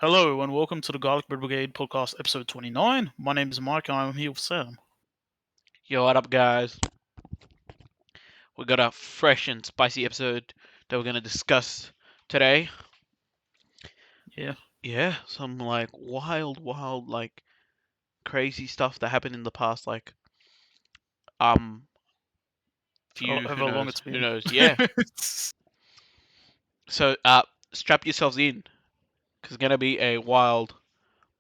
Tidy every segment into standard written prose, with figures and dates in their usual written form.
Hello and welcome to the Garlic Bread Brigade podcast, episode 29. My name is Mike and I'm here with Sam. Yo, what up, guys? We got a fresh and spicy episode that we're gonna discuss today. Yeah. Yeah, some like wild, like crazy stuff that happened in the past, like um, few, However long it's who been. knows? Yeah. So, strap yourselves in, cause it's gonna be a wild,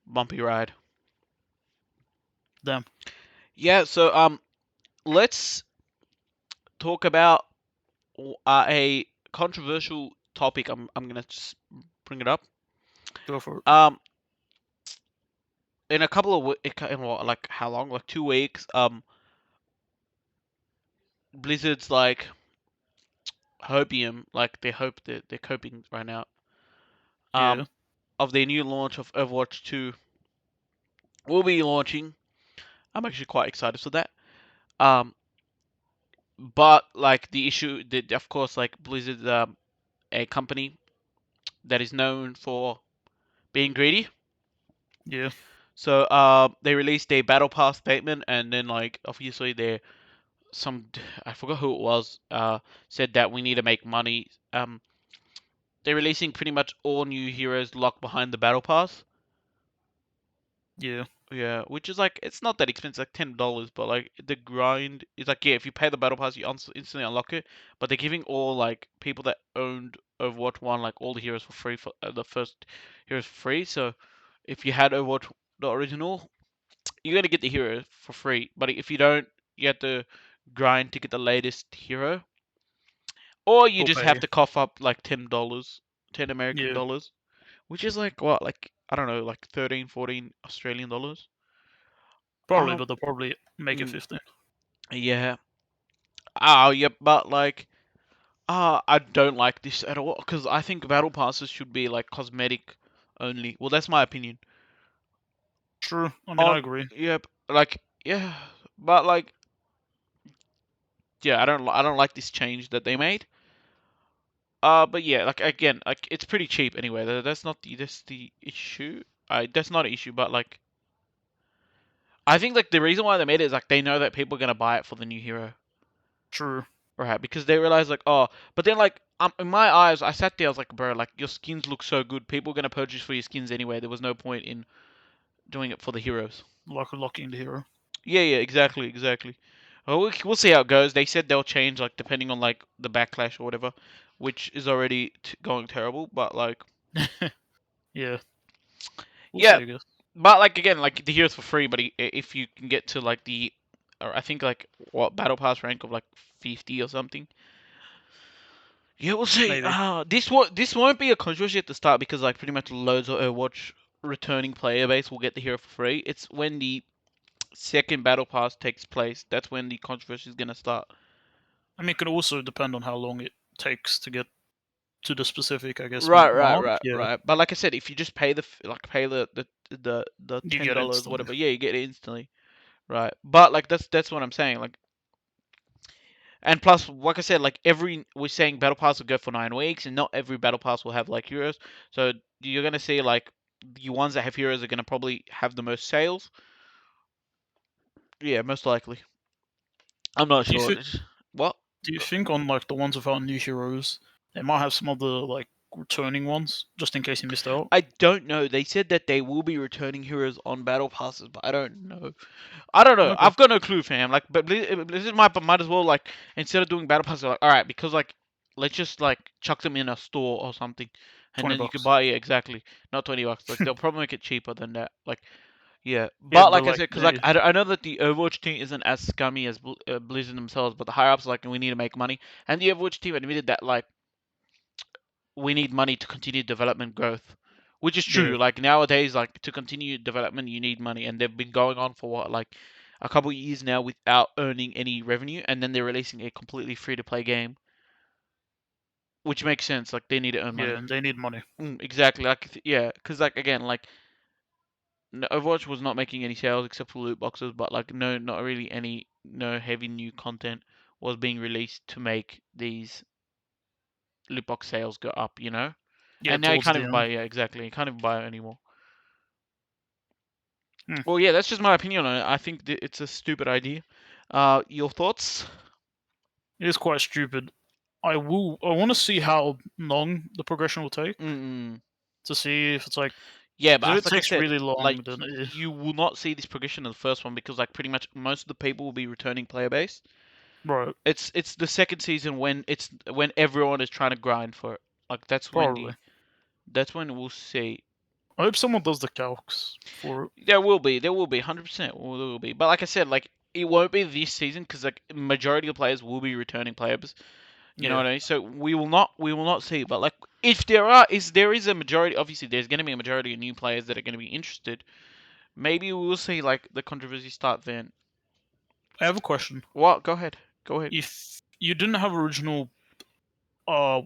bumpy ride. Damn. Yeah. So, let's talk about a controversial topic. I'm gonna just bring it up. Go for it. Um, in a couple of in what, like how long? Like 2 weeks. Blizzard's like hopium, like they hope that they're coping right now. Yeah. Um, of their new launch of Overwatch 2 will be launching. I'm actually quite excited for that. Um, but like the issue that of course like Blizzard, a company that is known for being greedy. Yeah. So they released a battle pass statement, and then like obviously they some I forgot who it was said that we need to make money. They're releasing pretty much all new heroes locked behind the battle pass. Yeah. Yeah, which is like it's not that expensive, like $10, but like the grind is like yeah, if you pay the battle pass, you instantly unlock it. But they're giving all like people that owned Overwatch One like all the heroes for free for the first heroes for free. So if you had Overwatch the original, you're gonna get the hero for free. But if you don't, you have to grind to get the latest hero, or you Or just have pay. to cough up like $10, 10 American Yeah. dollars, which is like what, like I don't know, like 13, 14 Australian dollars. Probably, Um, but they'll probably make it mm, 15. yeah. Oh, yeah, but like, I don't like this at all because I think battle passes should be like cosmetic only. Well, that's my opinion. True. I mean, I On, agree. yep, like, yeah, but like, yeah, I don't like this change that they made. But yeah, like again, like it's pretty cheap anyway. That's the issue. That's not an issue, but like, I think like the reason why they made it is like they know that people are gonna buy it for the new hero. True. Right, because they realize like, oh, but then like, in my eyes, I sat there, I was like, bro, like your skins look so good. People are gonna purchase for your skins anyway. There was no point in doing it for the heroes. Like locking the hero. Yeah, exactly. Well, we'll see how it goes. They said they'll change like depending on like the backlash or whatever, which is already going terrible. But like, Yeah. We'll see, yeah, I guess. but like again, like the heroes for free. But if you can get to like or I think like what battle pass rank of like 50 or something. Yeah, we'll see. Maybe. This won't be a controversy at the start because like pretty much loads of Overwatch returning player base will get the hero for free. It's when the second battle pass takes place that's when the controversy is gonna start. I mean, it could also depend on how long it takes to get to the specific, I guess, Right, right, mark. right, Yeah. right. But like I said, if you just pay pay the You ten get it dollars instantly. whatever, yeah, you get it instantly. Right. But like that's what I'm saying. Like, and plus, like I said, like we're saying battle pass will go for 9 weeks, and not every battle pass will have like heroes. So you're gonna see like the ones that have heroes are gonna probably have the most sales. Yeah, most likely. I'm not Do you sure. think? What? Do you think on like the ones without new heroes, they might have some other like returning ones just in case you missed out? I don't know. They said that they will be returning heroes on battle passes, but I don't know. I don't know. Okay. I've got no clue, fam. Like, but Blizzard might as well like instead of doing battle passes, like all right, because like let's just like chuck them in a store or something, and twenty then you could bucks. buy it exactly, not $20. Like they'll probably make it cheaper than that. Like, yeah, Yeah, but but like I like said, because like they, I know that the Overwatch team isn't as scummy as Blizzard themselves, but the higher ups are like we need to make money, and the Overwatch team admitted that like we need money to continue development growth, which is yeah, true. Like nowadays, like to continue development, you need money, and they've been going on for what like a couple of years now without earning any revenue, and then they're releasing a completely free to play game, which makes sense. Like they need to earn yeah, money. and they need money. Exactly. Like yeah, because like again, like Overwatch was not making any sales except for loot boxes, but like no, not really any no heavy new content was being released to make these loot box sales go up. You know. Yeah, And now you towards can't the even buy end. it. Yeah, exactly. You can't even buy it anymore. Hmm. Well, yeah, that's just my opinion on it. I think it's a stupid idea. Your thoughts? It is quite stupid. I want to see how long the progression will take Mm-mm. to see if it's like, Yeah, because but if as it like I takes said, really like long, then you will not see this progression in the first one because like pretty much most of the people will be returning player base. right, It's the second season when everyone is trying to grind for it. Like probably. that's when we'll see. I hope someone does the calcs for it. There will be 100% there will be. But like I said, like it won't be this season because like majority of players will be returning players. You know Yeah, what I mean? So we will not see. But like if there is a majority, obviously there's going to be a majority of new players that are going to be interested. Maybe we will see like the controversy start then. I have a question. What? Go ahead. Go ahead. If you didn't have original uh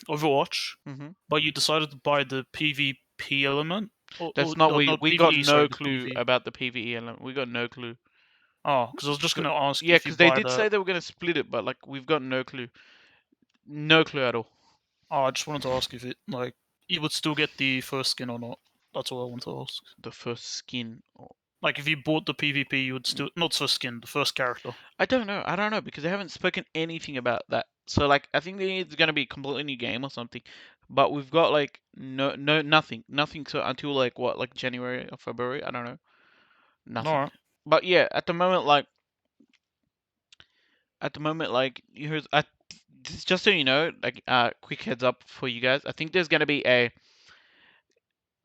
Overwatch, hmm but you decided to buy the PvP element, That's not we. not We got PvE, sorry, no the clue PvE. about the PVE element. We got no clue. Oh, because I was just So gonna ask yeah, if you because they buy did that. say they were gonna split it, but like we've got no clue. No clue at all. Oh, I just wanted to ask if it like you would still get the first skin or not. That's all I want to ask. The first skin. Like if you bought the PvP, you would still not first skin, the first character. I don't know. I don't know because they haven't spoken anything about that. So like I think it's gonna be a completely new game or something. But we've got like nothing. So until like what like January or February. I don't know. All Nothing. right, But yeah, at the moment, here's just so you know, like quick heads up for you guys. I think there's gonna be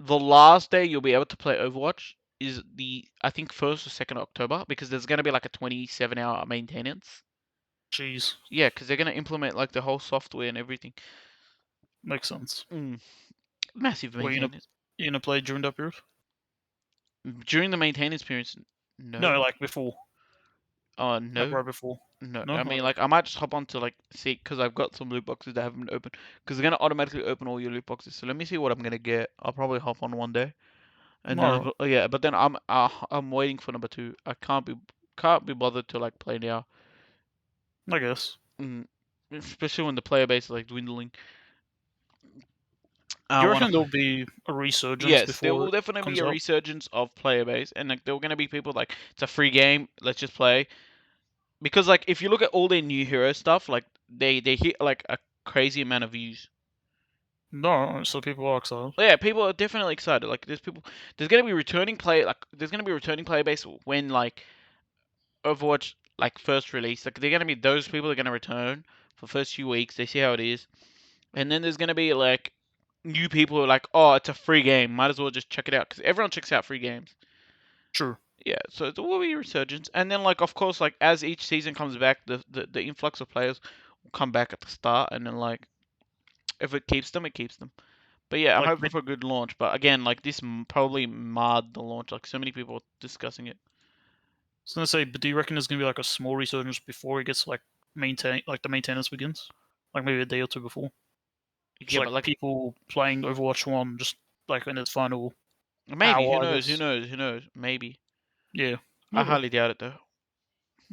the last day you'll be able to play Overwatch is the I think 1st or 2nd October because there's gonna be like a 27-hour maintenance. jeez, Yeah, because they're gonna implement like the whole software and everything. makes sense. Mm, massive Were maintenance. you gonna play during that period? During the maintenance periods, No, no. like before, Oh like no, right before. no. No, I all mean, right, like I might just hop on to like see because I've got some loot boxes that haven't been opened because they're gonna automatically open all your loot boxes. So let me see what I'm gonna get. I'll probably hop on one day. And then all right. yeah, but then I'm waiting for number two. I can't be bothered to like play now, I guess. mm, especially when the player base is like dwindling. I Do you want reckon to. there'll be a resurgence Yes, there before will it definitely be comes a out? resurgence of player base, and like there are gonna be people like it's a free game. Let's just play because like if you look at all their new hero stuff, like they hit like a crazy amount of views. No, so people are excited. Yeah, people are definitely excited. Like there's gonna be returning play, like there's gonna be returning player base when like Overwatch like first release, like they're gonna be those people that are gonna return for the first few weeks. They see how it is, and then there's gonna be like new people who are like, oh, it's a free game, might as well just check it out because everyone checks out free games. True. Yeah, so there will be a resurgence, and then like of course like as each season comes back, the influx of players will come back at the start, and then like if it keeps them, it keeps them. But yeah, I'm Like, hoping for a good launch. But again, like this probably marred the launch. Like so many people are discussing it. I was gonna say, but do you reckon there's gonna be like a small resurgence before it gets like the maintenance begins? Like maybe a day or two before. Just Yeah, like but like people playing Overwatch One, just like in its final maybe who hour, I knows? Who guess. knows? Who knows? Maybe. Yeah. I Okay. highly doubt it though.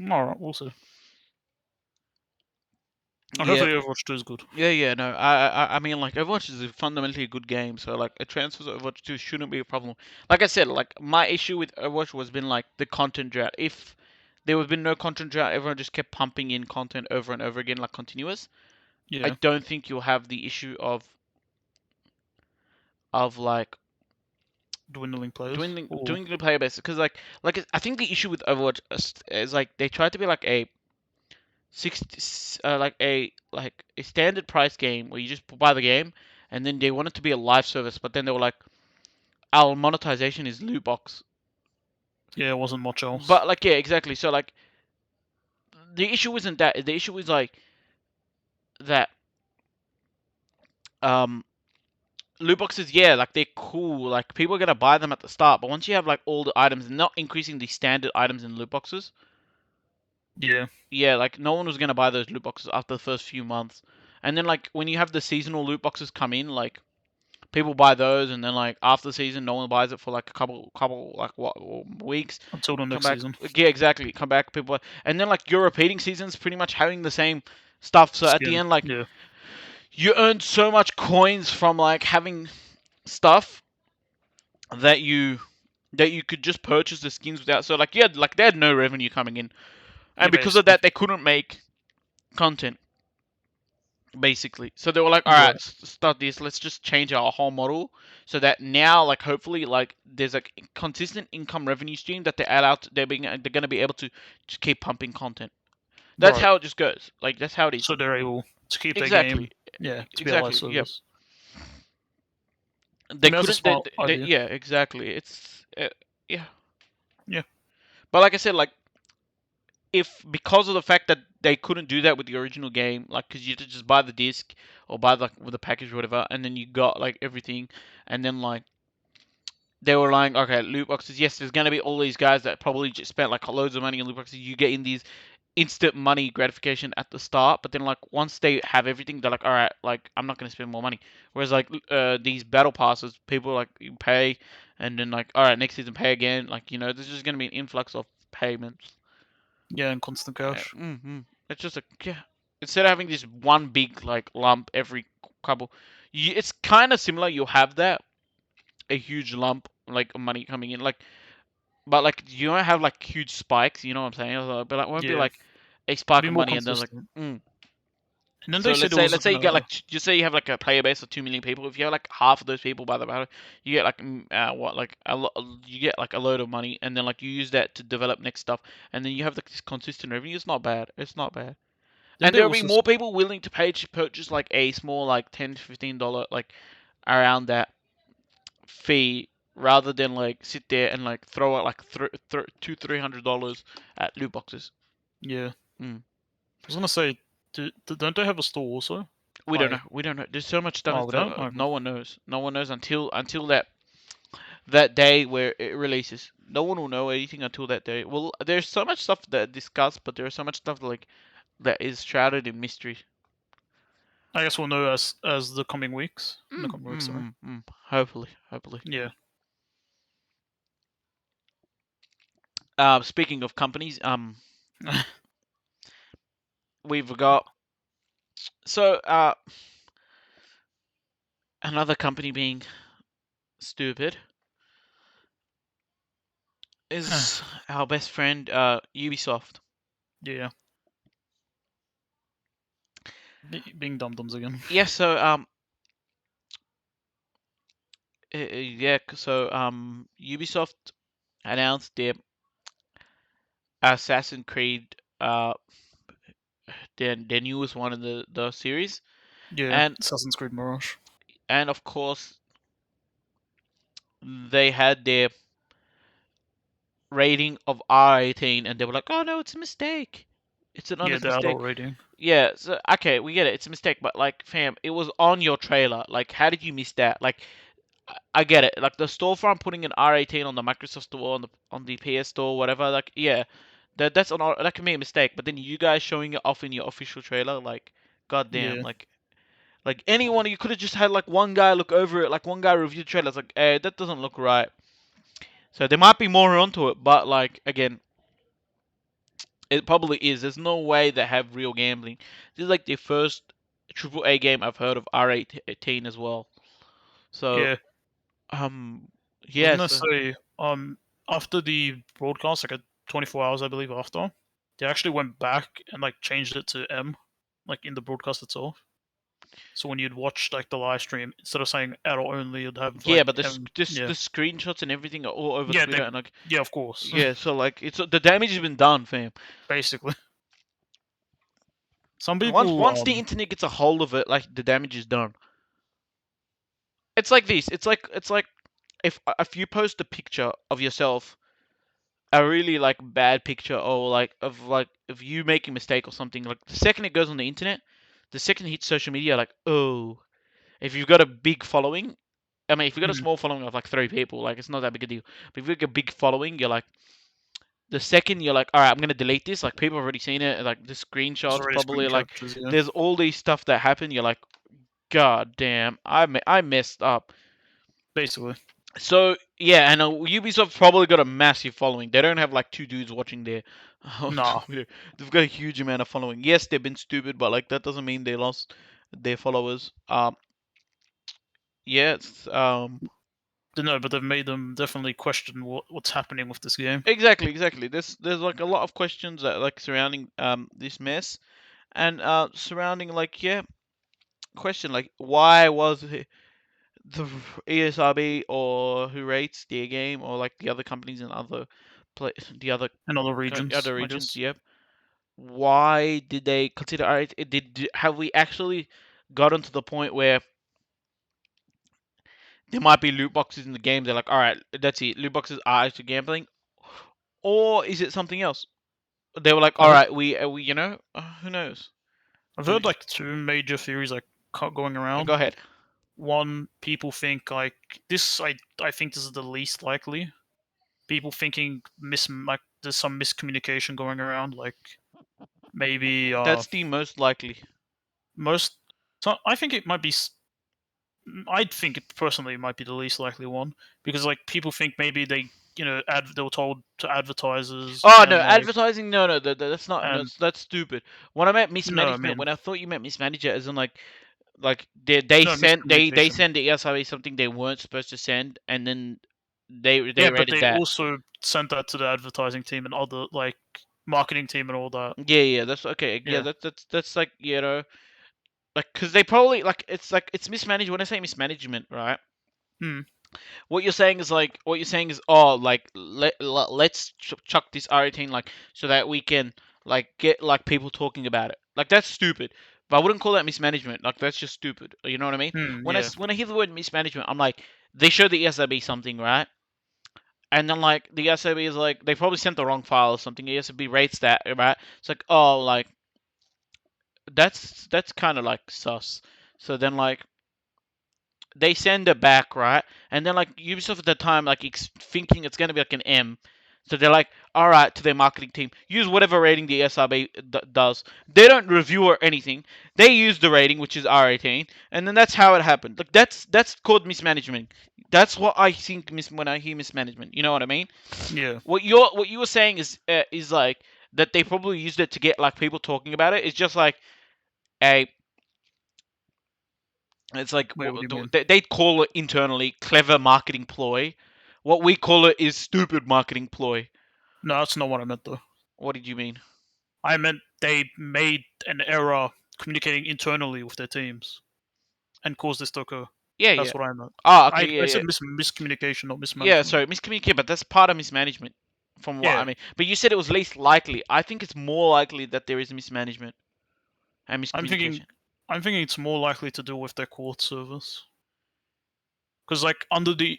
All right. We'll see. And Yeah, hopefully Overwatch Two is good. yeah. No, I mean, like Overwatch is fundamentally a good game, so like a transfer to Overwatch 2 shouldn't be a problem. Like I said, like my issue with Overwatch was been like the content drought. If there was been no content drought, everyone just kept pumping in content over and over again, like continuous. I Yeah. don't think you'll have the issue of like Dwindling players. doing the player base because I think the issue with Overwatch is like they tried to be like a like a standard price game where you just buy the game, and then they want it to be a live service, but then they were like, our monetization is loot box. Yeah, it wasn't much else. But like yeah, exactly. So like the issue isn't that. The issue is like that um loot boxes, yeah, like they're cool. Like people are gonna buy them at the start, but once you have like all the items and not increasing the standard items in loot boxes, Yeah. yeah, like no one was gonna buy those loot boxes after the first few months. And then like when you have the seasonal loot boxes come in, like people buy those, and then like after the season, no one buys it for like a couple like what weeks. Until the Come next back, season. yeah, exactly. Come back, and then like your repeating seasons, pretty much having the same stuff. So at the Skin. end, like Yeah. you earned so much coins from like having stuff that you could just purchase the skins without. So like yeah, like they had no revenue coming in, Yeah, and because of basically. that, they couldn't make content basically. So they were like, all right, Right. start this. Let's just change our whole model so that now, like, hopefully, like, there's a consistent income revenue stream that they add out. They're gonna be able to keep pumping content. That's Right. how it just goes. Like that's how it is. So they're able to keep their Exactly. game, yeah, to be a live Exactly. Yep. service. They I mean, that's a couldn't. smart idea. Yeah. Exactly. It's yeah. Yeah. But like I said, like if because of the fact that they couldn't do that with the original game, like because you had to just buy the disc or buy the with the package or whatever, and then you got like everything, and then like they were like, okay, loot boxes. Yes, there's gonna be all these guys that probably just spent like loads of money on loot boxes. You get in these instant money gratification at the start, but then like once they have everything, they're like, all right, like I'm not gonna spend more money. Whereas like these battle passes, people like you pay, and then like all right, next season pay again. Like there's just gonna be an influx of payments. Yeah, and constant cash. It's just a yeah. Instead of having this one big like lump every couple, it's kind of similar. You'll have that a huge lump like of money coming in, like but like you don't have like huge spikes. You know what I'm saying? But like, it won't be Yeah. like a spark Be of more money and then like. consistent. Mm. And then they So said let's it say was let's say you get gonna, like just say you have like a player base of 2 million people. If you have like half of those people by the battle, you get like what like you get like a load of money, and then like you use that to develop next stuff, and then you have like this consistent revenue. It's not bad. It's not bad. didn't And they there'll be also, more people willing to pay to purchase like a small like $10 to $15 like around that fee rather than like sit there and like throw out like $200-300 at loot boxes. yeah. Mm. I was gonna say, don't they have a store also? We don't know. Like, We don't know. There's so much stuff. oh, we don't? Okay. No one knows. No one knows until that day where it releases. No one will know anything until that day. Well, there's so much stuff that discussed, but there's so much stuff like that is shrouded in mystery. I guess we'll know as the coming weeks. In the Mm, coming weeks, mm, sorry. mm, mm. Hopefully, hopefully. Yeah. Speaking of companies, we've got so another company being stupid is our best friend Ubisoft. Yeah. Being dum-dums again. Yeah, so yeah, so Ubisoft announced their Assassin's Creed their newest one in the series, Yeah. and Assassin's Creed Mirage. of course they had their rating of R18, and they were like, oh no, it's a mistake. It's an Yeah, honest the mistake. adult rating. Yeah, so okay, we get it. It's a mistake, but like, fam, it was on your trailer. Like, how did you miss that? Like, I get it. Like the storefront putting an R18 on the Microsoft Store, on the PS Store, whatever. Like, yeah, that can be a mistake. But then you guys showing it off in your official trailer, like, goddamn, Yeah. like anyone, you could have just had like one guy look over it, like one guy review the trailer. It's like, hey, that doesn't look right. So there might be more onto it, but like again, it probably is. There's no way they have real gambling. This is like the first AAA game I've heard of R18 as well. So Yeah. um, I was yeah, gonna so say, after the broadcast, like 24 hours, I believe, after, they actually went back and like changed it to M, like in the broadcast itself. So when you'd watch like the live stream, instead of saying adult only, you'd have yeah, like but M. the Yeah. screenshots and everything are all over Yeah. Twitter and like Yeah, of course. yeah, so like it's the damage has been done, fam. Basically, some Once people, once the internet gets a hold of it, like the damage is done. It's like this. It's like if you post a picture of yourself, a really like bad picture, or like of you making a mistake or something, like the second it goes on the internet, the second it hits social media, like oh, if you've got a big following, I mean, if you've got a mm, small following of like 3 people, like it's not that big a deal. But if you've got a big following, you're like the second you're like, all right, I'm gonna delete this. Like people have already seen it. Like the there's screenshots, already screen probably like captures. Yeah. there's all these stuff that happen. You're like, god damn, I messed up. Basically, So yeah, and Ubisoft probably got a massive following. They don't have like two dudes watching their nah. Twitter. They've got a huge amount of following. Yes, they've been stupid, but like that doesn't mean they lost. their followers. Yeah, it's Don't know, but they've made them definitely question what's happening with this game. exactly. There's like a lot of questions that like surrounding this mess and surrounding like yeah question like why was it the ESRB or who rates their game or like the other companies in other play the In other regions, other I regions, guess. yep. Why did they consider it? Have we actually gotten to the point where there might be loot boxes in the game? They're like, all right, that's it. Loot boxes are actually gambling, or is it something else? They were like, all I've right, we who knows? I've Do heard we, like two major theories like going around. go ahead. One, people think like this. I think this is the least likely. People thinking like there's some miscommunication going around. Like maybe That's the most likely. most. So I think it might be. I think it personally might be the least likely one because like people think maybe they were told to advertisers Oh no, and like advertising. No, no, that's not. No, and that's stupid. When I meant no, I mismanagement, mean when I thought you meant mismanager, as in like they no sent they miscommunication. send the ESRB something they weren't supposed to send, and then they Yeah, but rated they that. also sent that to the advertising team and other like marketing team and all that. Yeah, that's okay. Yeah, Yeah. that's like like because they probably like it's mismanaged. When I say mismanagement, right? Hmm. What you're saying is oh like let's chuck this R18 like so that we can like get like people talking about it. Like that's stupid. But I wouldn't call that mismanagement. Like that's just stupid. You know what I mean? Hmm. Yeah. When I hear the word mismanagement, I'm like they show the ESRB something, right? And then like the ESRB is like they probably sent the wrong file or something. The ESRB rates that, right? It's like oh like that's kind of like sus. So then like they send it back, right? And then like Ubisoft at the time, like thinking it's gonna be like an M, so they're like, all right, to their marketing team, use whatever rating the SRB does. They don't review or anything. They use the rating, which is R18, and then that's how it happened. Like that's called mismanagement. That's what I think when I hear mismanagement. You know what I mean? Yeah. What you were saying is like that they probably used it to get like people talking about it. It's just like a it's like Wait, what do you mean? they call it internally clever marketing ploy. What we call it is stupid marketing ploy. No, that's not what I meant though. What did you mean? I meant they made an error communicating internally with their teams and caused this to occur. Yeah, yeah. That's what I meant. Ah, okay, I yeah, said yeah. miscommunication, not Yeah, mismanagement. sorry, miscommunicate, but that's part of mismanagement, from what I Yeah. mean. But you said it was least likely. I think it's more likely that there is mismanagement and I'm thinking miscommunication. I'm thinking it's more likely to do with their court service. Because like under the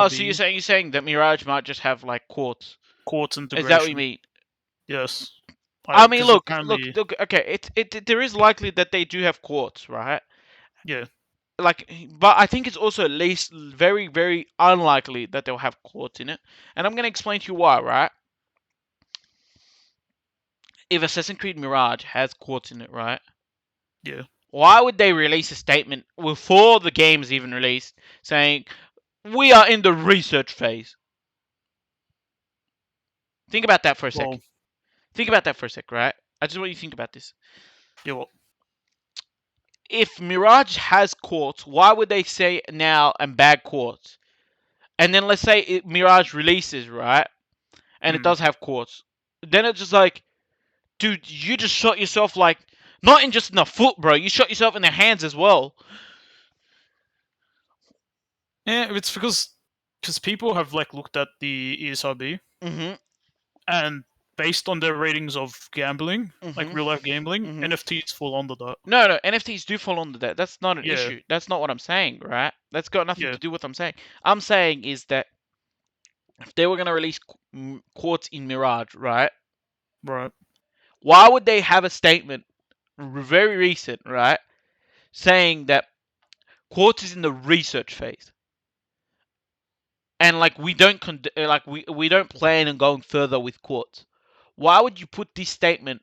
So ESRB you're saying that Mirage might just have like quartz? court Is that what you integration, mean? yes, I mean, because apparently, look. Okay, there is likely that they do have quartz, right? yeah, Like, but I think it's also at least very unlikely that they'll have quartz in it, and I'm gonna explain to you why, right? If Assassin's Creed Mirage has quartz in it, right? yeah. Why would they release a statement before the game's even released saying we are in the research phase? Think about that for a Well, sec. Think about that for a sec, right? I just want you to think about this. yeah, well, If Mirage has quartz, why would they say now and bag quartz? And then let's say Mirage releases, right? And it hmm. does have quartz. Then it's just like, dude, you just shot yourself like not in just in the foot, bro. You shot yourself in the hands as well. Yeah, it's because people have like looked at the ESRB Mhm. and based on their ratings of gambling, like Mhm. real life gambling, Mhm. NFTs fall under that. No, no, NFTs do fall under that. That's not an Yeah, issue. That's not what I'm saying, right? That's got nothing yeah, to do with what I'm saying. I'm saying is that if they were gonna release quartz in Mirage, right? right. Why would they have a statement very recent, right, saying that quartz is in the research phase? And like we don't plan on going further with quartz. Why would you put this statement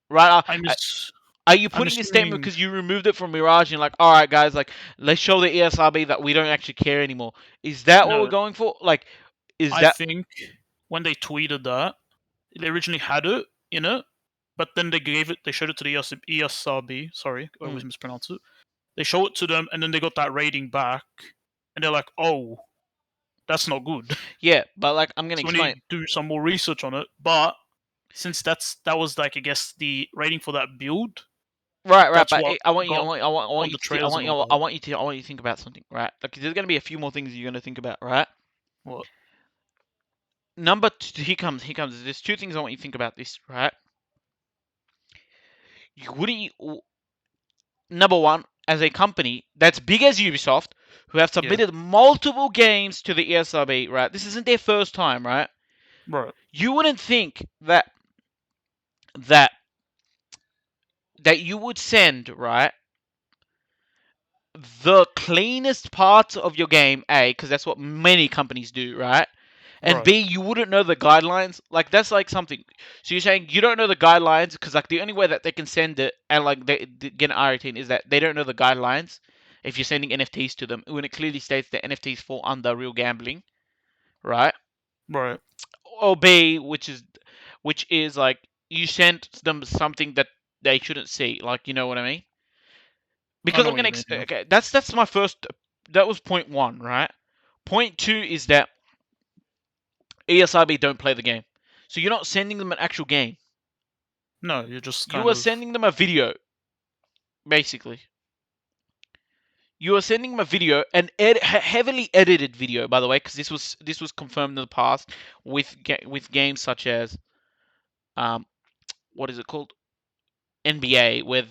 right? I'm ass- Are you I'm putting this statement assuming because you removed it from Mirage and you're like, all right, guys, like let's show the ESRB that we don't actually care anymore? Is that what we're no. going for? Like, is I that think when they tweeted that, they originally had it in it, but then they showed it to the ESRB. Sorry, I always Mm. mispronounce it. They show it to them, and then they got that rating back, and they're like, "Oh, that's not good." Yeah, but like I'm gonna So we explain. need to do some more research on it. But since that was like I guess the rating for that build, Right, right, that's but what I want you, got I want on you the to, I trailers want and you, all I that. want you to, I want you to think about something, right? Like, there's gonna be a few more things you're gonna think about, right? What? Number two, here comes. There's two things I want you to think about this, right? You wouldn't, number one, as a company that's big as Ubisoft, who have Yeah. submitted multiple games to the ESRB, right? This isn't their first time, right? Right. You wouldn't think that that you would send, right, the cleanest parts of your game, A, because that's what many companies do, right? And Right. B, you wouldn't know the guidelines. Like, that's like something. So you're saying you don't know the guidelines because like the only way that they can send it and like they get an R18 is that they don't know the guidelines. If you're sending NFTs to them, when it clearly states that NFTs fall under real gambling, right? Right. Or B, which is like you sent them something that they shouldn't see. Like, you know what I mean? I Because know I'm what gonna you mean. Yeah. okay, that's my first. That was point one, right? Point two is that ESRB don't play the game, so you're not sending them an actual game. No, you're just You kind are of. sending them a video, basically. You are sending them a video, an heavily edited video, by the way, because this was confirmed in the past with games such as um what is it called, NBA, where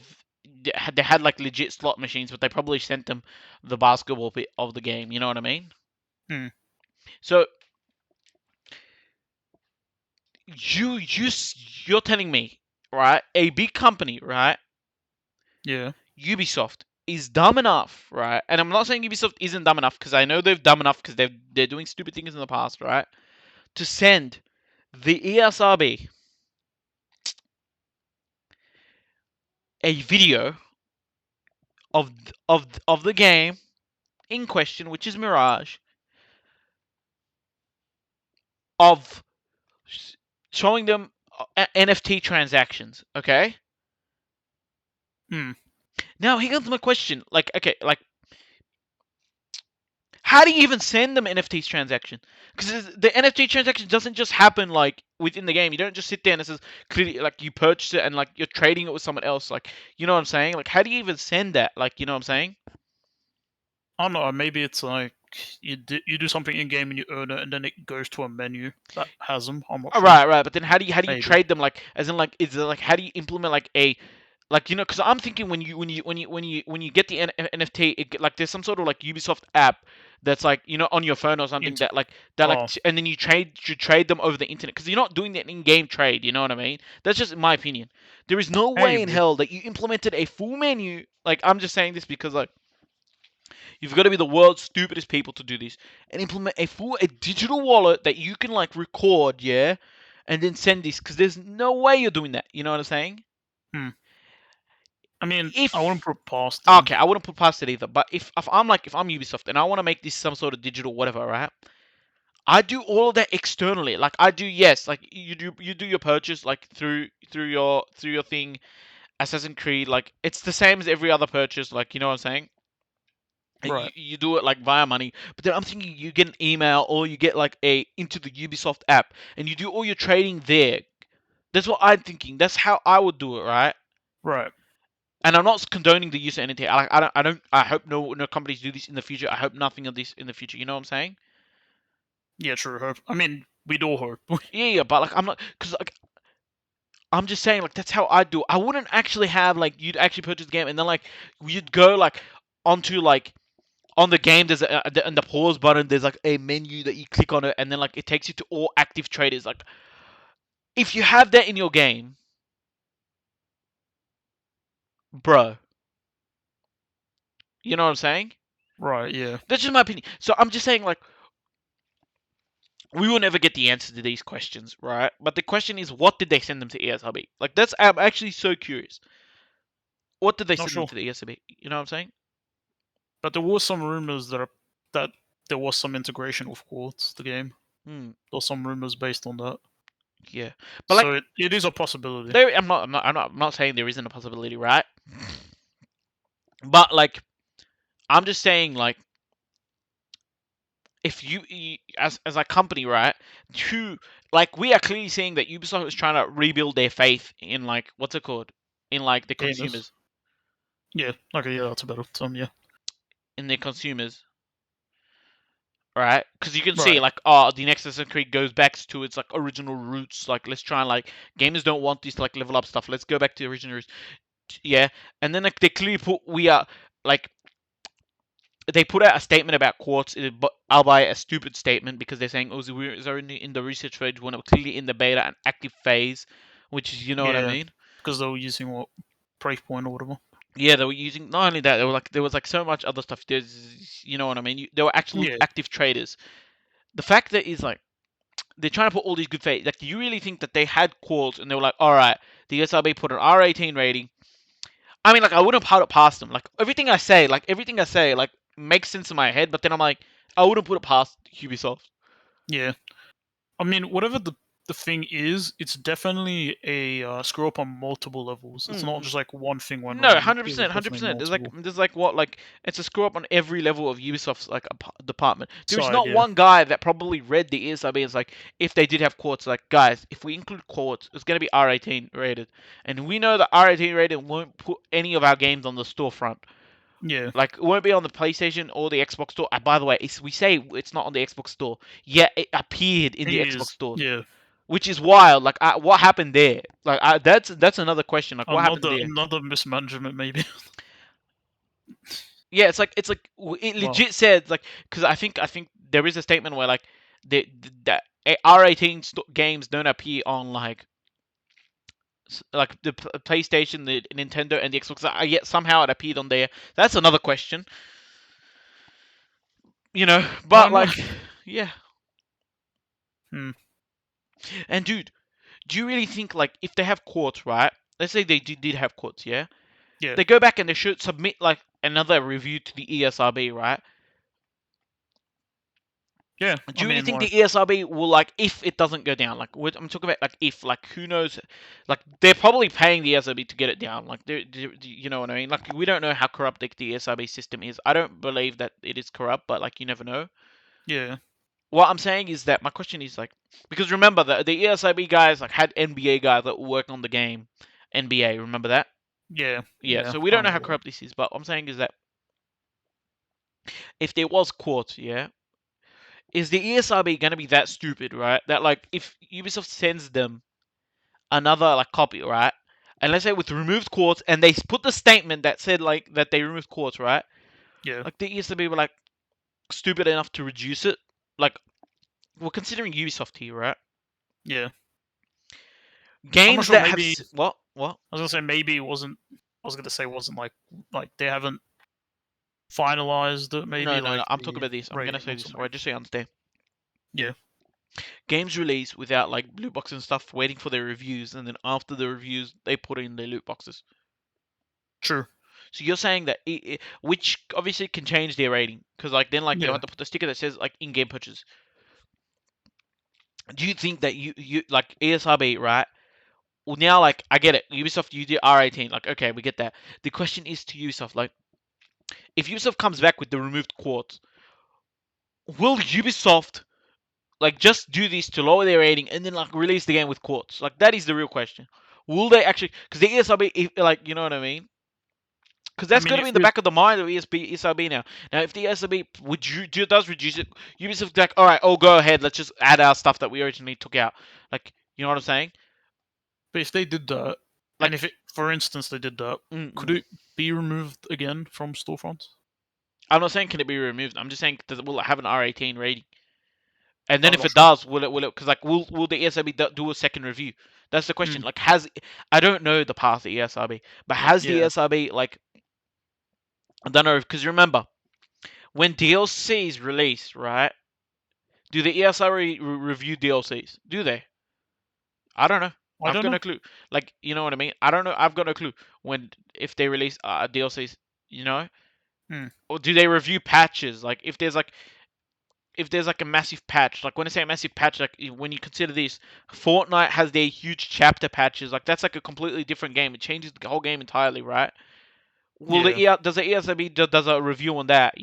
they had like legit slot machines, but they probably sent them the basketball bit of the game. You know what I mean? Hmm. So you're telling me, right? A big company, right? Yeah. Ubisoft is dumb enough, right? And I'm not saying Ubisoft isn't dumb enough because I know they're dumb enough because they're doing stupid things in the past, right? To send the ESRB a video of the game in question, which is Mirage, of showing them NFT transactions. Okay. Hmm. Now here comes my question. Like, okay, like how do you even send them NFTs transaction? Because the NFT transaction doesn't just happen like within the game. You don't just sit there and it says clearly like you purchase it and like you're trading it with someone else. Like, you know what I'm saying? Like, how do you even send that? Like, you know what I'm saying? I don't know. Maybe it's like you do something in game and you earn it, and then it goes to a menu that has them. I'm not sure. Right, right. But then how do you Maybe. trade them? Like, as in like, is it like how do you implement like a like, you know? Because I'm thinking when you get the NFT, like there's some sort of like Ubisoft app that's like, you know, on your phone or something Into. that like Oh, and then you trade them over the internet because you're not doing that in-game trade. You know what I mean? That's just my opinion. There is no way in maybe. hell that you implemented a full menu. Like, I'm just saying this because like you've got to be the world's stupidest people to do this and implement a digital wallet that you can like record, yeah, and then send this because there's no way you're doing that. You know what I'm saying? Hmm. I mean, I wouldn't If put past them. okay, I wouldn't put past it either. But if I'm Ubisoft and I want to make this some sort of digital whatever, right? I do all of that externally. Like, I do, yes, like you do your purchase like through your thing, Assassin's Creed. Like, it's the same as every other purchase. Like, you know what I'm saying? And you, Right. you do it like via money, but then I'm thinking you get an email or you get like a into the Ubisoft app and you do all your trading there. That's what I'm thinking. That's how I would do it, right? Right. And I'm not condoning the use of NFT. I hope no companies do this in the future. I hope nothing of this in the future. You know what I'm saying? Yeah. True. Hope. I mean, we'd all hope. Yeah, yeah, but like I'm not, because like I'm just saying like that's how I do it. I wouldn't actually have like you'd actually purchase the game and then like you'd go like onto like on the game there's and the pause button there's like a menu that you click on it and then like it takes you to all active traders. Like, if you have that in your game, bro, you know what I'm saying? Right. Yeah. That's just my opinion. So I'm just saying like we will never get the answer to these questions, right? But the question is, what did they send them to ESRB? Like, that's, I'm actually so curious. What did they Not send them sure. to the ESRB? You know what I'm saying? But there was some rumors that there was some integration with Quartz, the game. Hmm. There was some rumors based on that. Yeah, but like, So it is a possibility. I'm not saying there isn't a possibility, right? But like, I'm just saying, like, if as a company, right, to like, we are clearly seeing that Ubisoft is trying to rebuild their faith in, like, what's it called, in like the Gamers. consumers, Yeah. Okay. Yeah, that's a better term. Yeah. in their consumers, right? Because you can see, Right. like, oh, the next Assassin's Creed goes back to its like original roots. Like, let's try and, like, gamers don't want this like level up stuff. Let's go back to the original roots. Yeah, and then like they clearly put we are like they put out a statement about quartz, albeit a stupid statement, because they're saying, "Oh, we're only in the research phase when it was clearly in the beta and active phase," which is, you know what I Yeah. mean? Because they were using what breakpoint or whatever. Yeah, they were using, not only that, they were like, there was like so much other stuff. There's, you know what I mean? There were actual Yeah. active traders. The fact that is like they're trying to put all these good faith. Like, do you really think that they had quartz and they were like, all right, the SRB put an R18 rating? I mean, like, I wouldn't put it past them. Like, everything I say, like, makes sense in my head. But then I'm like, I wouldn't put it past Ubisoft. Yeah. I mean, whatever the thing is, it's definitely a screw up on multiple levels. It's not Mm-mm. just like one thing went No, wrong. hundred It was percent, hundred definitely percent. multiple. There's like what, like, it's a screw up on every level of Ubisoft's like department. There is Side, not yeah, one guy that probably read the ESRB and is like, if they did have quartz, like, guys, if we include quartz, it's gonna be R18 rated, and we know that R18 rated won't put any of our games on the storefront. yeah. Like, it won't be on the PlayStation or the Xbox store. By the way, we say it's not on the Xbox store, yet it appeared in It the Xbox is, stores, yeah. which is wild. Like, what happened there? Like, that's another question. Like, what happened there? Another mismanagement, maybe. Yeah, it's like it Well, legit said, like, because I think there is a statement where, like, that R18 games don't appear on, like, like the PlayStation, the Nintendo, and the Xbox. Yet somehow it appeared on there. That's another question, you know. I But don't know. like, yeah. Hmm. And dude, do you really think, like, if they have courts, right? Let's say they did have courts, yeah. Yeah, They go back and they should submit like another review to the ESRB, right? yeah. Do I you really mean, think like, the ESRB will, like, if it doesn't go down? Like, I'm talking about, like, if, like, who knows? Like, they're probably paying the ESRB to get it down. Like, you know what I mean? Like, we don't know how corrupt the ESRB system is. I don't believe that it is corrupt, but, like, you never know. yeah, What I'm saying is that my question is, like, because remember that the ESRB guys, like, had NBA guys that work on the game, NBA. Remember that? yeah, Yeah. yeah. So we I don't know how remember that. corrupt this is, but what I'm saying is that if there was court, yeah, is the ESRB gonna be that stupid, right? That, like, if Ubisoft sends them another, like, copy, right? And let's say with removed quartz, and they put the statement that said, like, that they removed quartz, right? Yeah, Like, they used to be, like, stupid enough to reduce it. Like, we're considering Ubisoft here, right? yeah. I'm not Games sure. that have Maybe what? I was gonna say maybe it wasn't. I was gonna say it wasn't like they haven't finalized it. No, Maybe no, no. like I'm talking the about this. I'm gonna rating say or this, something. alright, just so you understand. Yeah, Games release without, like, loot boxes and stuff, waiting for their reviews, and then after the reviews, they put in their loot boxes. true. So you're saying that which obviously can change their rating, because, like, then, like, they'll Yeah, have to put the sticker that says, like, in-game purchase. Do you think that you like ESRB, right? Well, now, like, I get it. Ubisoft, you did R18. Like, okay, we get that. The question is to Ubisoft, like, if Ubisoft comes back with the removed quartz, will Ubisoft, like, just do this to lower their rating and then, like, release the game with quartz? Like, that is the real question. Will they actually? Because the ESRB, like, you know what I mean? Because I that's mean, going to be if in the it, back of the mind of ESRB now. Now, if the ESRB does reduce it, Ubisoft's like, all right, oh, go ahead, let's just add our stuff that we originally took out. Like, you know what I'm saying? but if they did that, and Like, if it, for instance, they did that, could mm-mm. it be removed again from storefronts? I'm not saying can it be removed. I'm just saying will it have an R18 rating? And then I'm if not it sure. does, will it? Because, like, will the ESRB do a second review? That's the question. Mm, Like, I don't know the path of the ESRB, but has the yeah, ESRB, like, I don't know, because remember when DLC is released, right? Do the ESRB review DLCs? Do they? I don't know. I I've don't got know. no clue. Like, you know what I mean? I don't know. I've got no clue when if they release DLCs. You know, Mm, or do they review patches? Like, if there's, like, if there's like a massive patch, like when I say a massive patch, like when you consider this, Fortnite has their huge chapter patches, like that's like a completely different game. It changes the whole game entirely, right? Will Yeah, does the ESRB does a review on that?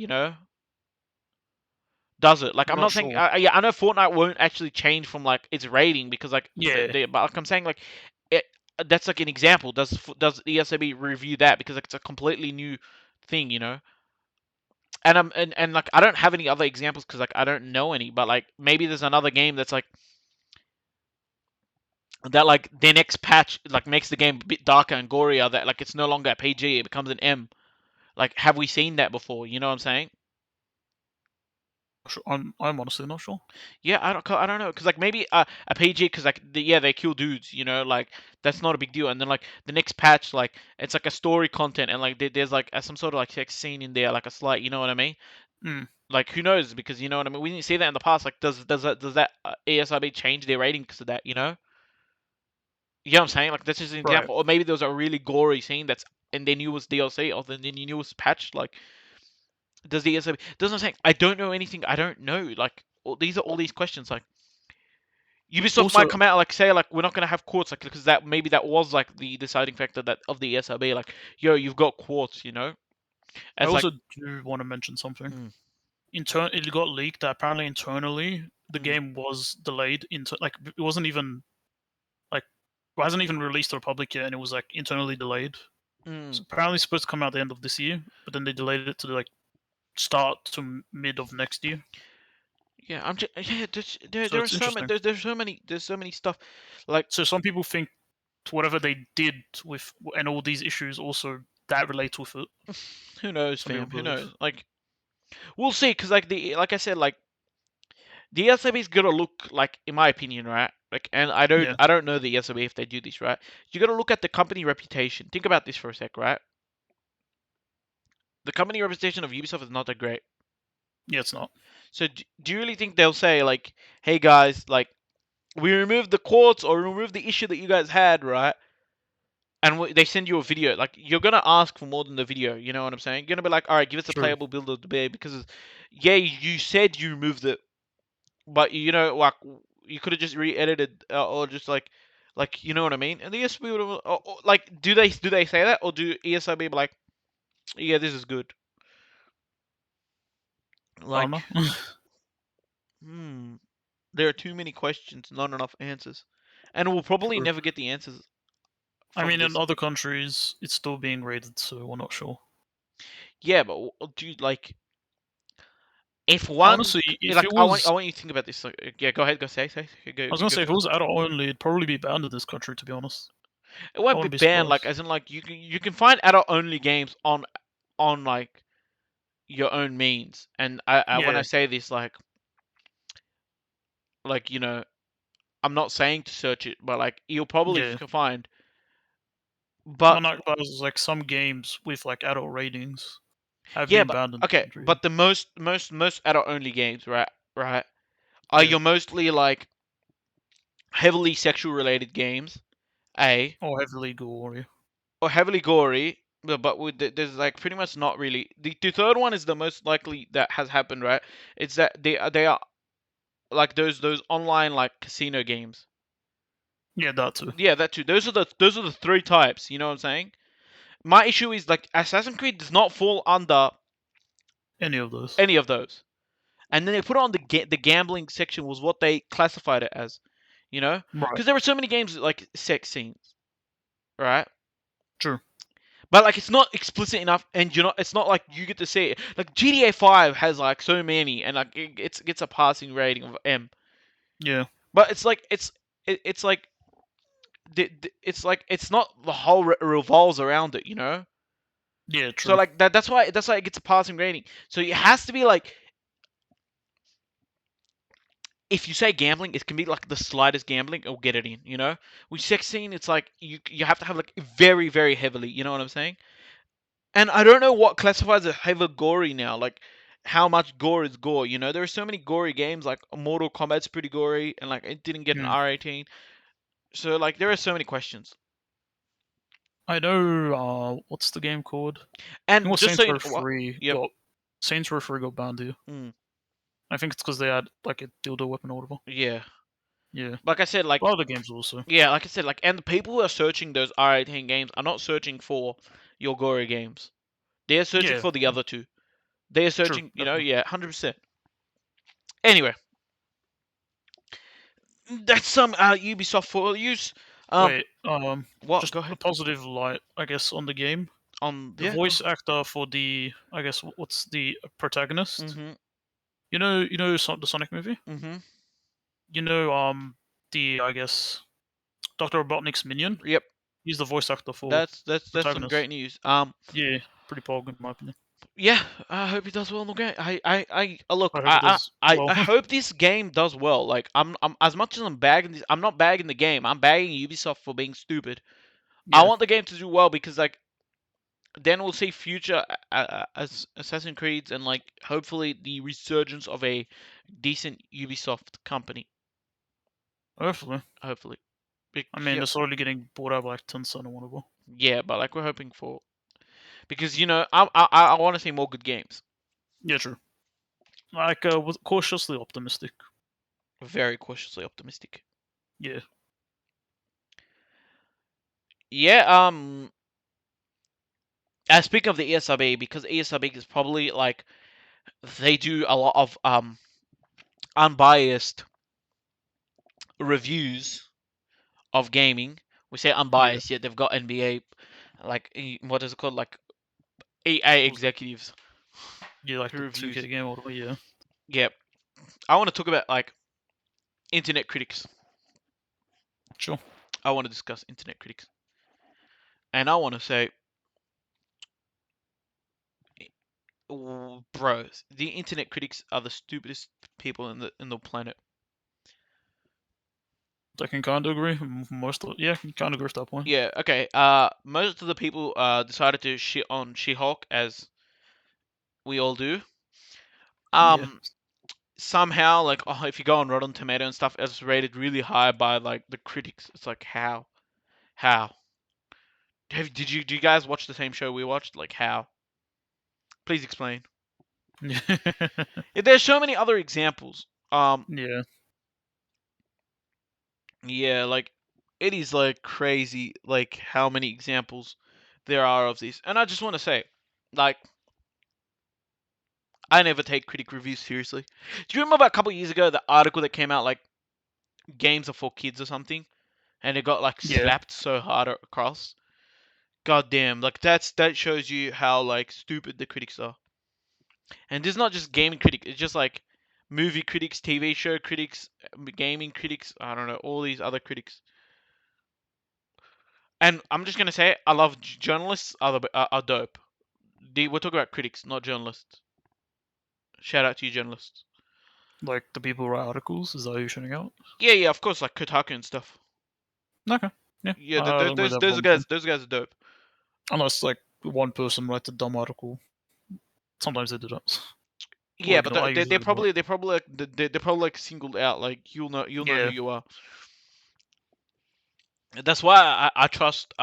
Does it? Like I'm I'm not not saying, sure. yeah, I know Fortnite won't actually change from like its rating because like Yeah, but like I'm saying like it, that's like an example. Does ESRB review that because like it's a completely new thing? And and like I don't have any other examples because like I don't know any, but like maybe there's another game that's like that like their next patch like makes the game a bit darker and gorier that like it's no longer a PG, it becomes an M. Like have we seen that before? You know what I'm saying? I'm honestly not sure. Yeah, I don't know because like maybe a PG because like yeah they kill dudes, like that's not a big deal. And then like the next patch like it's like a story content and like there's like some sort of like sex scene in there like a slight, you know what I mean? Mm, Like who knows because you know what I mean? We didn't see that in the past. Like does that ASRB change their rating because of that? You know what I'm saying? Like that's just an right. example. Or maybe there was a really gory scene that's in their newest DLC or the newest patch. Like does the ASRB? Doesn't I'm saying I don't know anything. I don't know. Like these are all these questions. Like Ubisoft might Also, come out like say like we're not gonna have quartz like because that maybe that was like the deciding factor that of the SRB like yo you've got quartz I as like also do want to mention something. mm, It got leaked that apparently internally the mm, game was delayed into like it wasn't even like it hasn't even released to the public yet, and it was like internally delayed. mm. So apparently it's supposed to come out at the end of this year, but then they delayed it to like start to mid of next year. Yeah I'm just yeah there So there are it's so many interesting. there's so many stuff like So some people think whatever they did with and all these issues also that relates with it. who knows Some people fam who believe. knows like we'll see because like I said like the SRB is gonna look like in my opinion right like and I don't Yeah, I don't know the SRB if they do this right you gotta look at the company reputation think about this for a sec right the company reputation of Ubisoft is not that great. yeah, it's not. So do you really think they'll say like, "Hey guys, like we removed the quartz or removed the issue that you guys had, right?" And they send you a video. Like you're gonna ask for more than the video. You know what I'm saying? You're gonna be like, "All right, give us a True. playable build of the bear because, yeah, you said you removed it, but like you could have just re-edited or just like you know what I mean?" And the ESRB would have, like, do they say that or do ESRB be like, "Yeah, this is good." I don't Like, know. hmm. There are too many questions, not enough answers. And we'll probably True. never get the answers I from mean, in this. other countries, it's still being rated, so we're not sure. Yeah, but dude, like, if one, Honestly, if like, it I want, was, I want you to think about this. Like, yeah, go ahead, say, I was you gonna go say if it first. was adult only, it'd probably be banned in this country. To be honest, It I won't be wouldn't be banned, like, surprised. as in, like, you can find adult only games on like your own means. And when I Yeah, say this, like I'm not saying to search it, but like you'll probably yeah. find. No, But not but it's like some games with like adult ratings have yeah, been but banned in this okay, country. but the most adult only games, right, are Yeah, your mostly like heavily sexual related games, A, or heavily gory. or heavily gory, but there's like pretty much not really. The third one is the most likely that has happened, right? It's that they are like those online like casino games. Yeah, that too. Yeah, that too. Those are the three types. You know what I'm saying? My issue is like Assassin's Creed does not fall under Any of those. any of those. And then they put it on the gambling section was what they classified it as, Right. because there were so many games like sex scenes, right? True. But like it's not explicit enough, and it's not like you get to see it. Like GTA 5 has like so many, and like it gets a passing rating of M. Yeah. But it's like it's like it's like it's not the whole revolves around it, Yeah. So True. like that's why it gets a passing rating. So it has to be like if you say gambling, it can be like the slightest gambling, it'll get it in, With sex scene, it's like you have to have like very very heavily, you know what I'm saying? And I don't know what classifies as heavy gory now, like how much gore is gore. There are so many gory games, like Mortal Kombat's pretty gory, and like it didn't get an Hmm. R18. So like there are so many questions. I know. What's the game called? I think it And was just so Saints you Row know, what? 3 Yep. got Saints Row 3 got banned here. Mm. I think it's because they had like a dildo weapon or whatever. Yeah. Yeah. Like I said, like A lot of the games also. yeah, like I said, like and the people who are searching those R18 games are not searching for your gory games. They're searching Yeah. for the other two. They're True. searching, Definitely. yeah, 100%. Anyway, that's some Ubisoft for use. Um, Wait. what? Just Go a ahead. positive light, I guess, on the game. The Yeah, go. voice actor for the, I guess, what's the protagonist? Mhm. The Sonic movie. Mhm. The, I guess, Dr. Robotnik's minion. Yep. He's the voice actor for That's some protagonist. great news. Yeah, pretty pog in my opinion. Yeah, I hope he does well in the game. Look, I hope it does I well. hope this game does well. Like, I'm as much as I'm bagging this, I'm not bagging the game. I'm bagging Ubisoft for being stupid. I Yeah, want the game to do well because like then we'll see future as Assassin's Creeds and like hopefully the resurgence of a decent Ubisoft company. hopefully. Hopefully, I mean, yeah, they're slowly getting bought out by like Tencent or whatever. yeah, but like we're hoping for because I want to see more good games. Yeah, true. Like, was cautiously optimistic. Very cautiously optimistic. Yeah, Yeah. Speaking of the ESRB, because ESRB is probably like they do a lot of unbiased reviews of gaming. We say yeah. unbiased, yet they've got NBA, like what is it called, like EA Was it? executives Yeah, like to the 2K reviews. game or whatever. Yeah, Yeah, I want to talk about like internet critics. sure. I want to discuss internet critics, and I want to say, bros, the internet critics are the stupidest people in the planet. I can kind of agree. Yeah, can kind of agree with that point. Yeah, okay. Most of the people decided to shit on She-Hulk as we all do. Yeah, Um, somehow, like, oh, if you go on Rotten Tomato and stuff, it's rated really high by like the critics. It's like how, how? Do you guys watch the same show we watched? Like how? Please explain. There's so many other examples. yeah, Yeah, like it is like crazy, like how many examples there are of this. And I just want to say, like, I never take critic reviews seriously. Do you remember a couple years ago the article that came out like games are for kids or something, and it got like yeah, slapped so hard across? God damn, like that shows you how like stupid the critics are. And this is not just gaming critics; it's just like movie critics, TV show critics, gaming critics. I don't know, all these other critics. And I'm just gonna say, I love journalists are dope. We're talking about critics, not journalists. Shout out to you, journalists. like the people who write articles. Is that who you're shooting out? Yeah, yeah, of course, like Kotaku and stuff. Okay, yeah. Yeah, I don't really have a problem with them those guys are dope. unless like one person writes a dumb article. Sometimes they do that. Yeah, Like, but I usually ignore it. they're probably like they're probably like singled out. Like you'll know who Yeah, you are. That's why I trust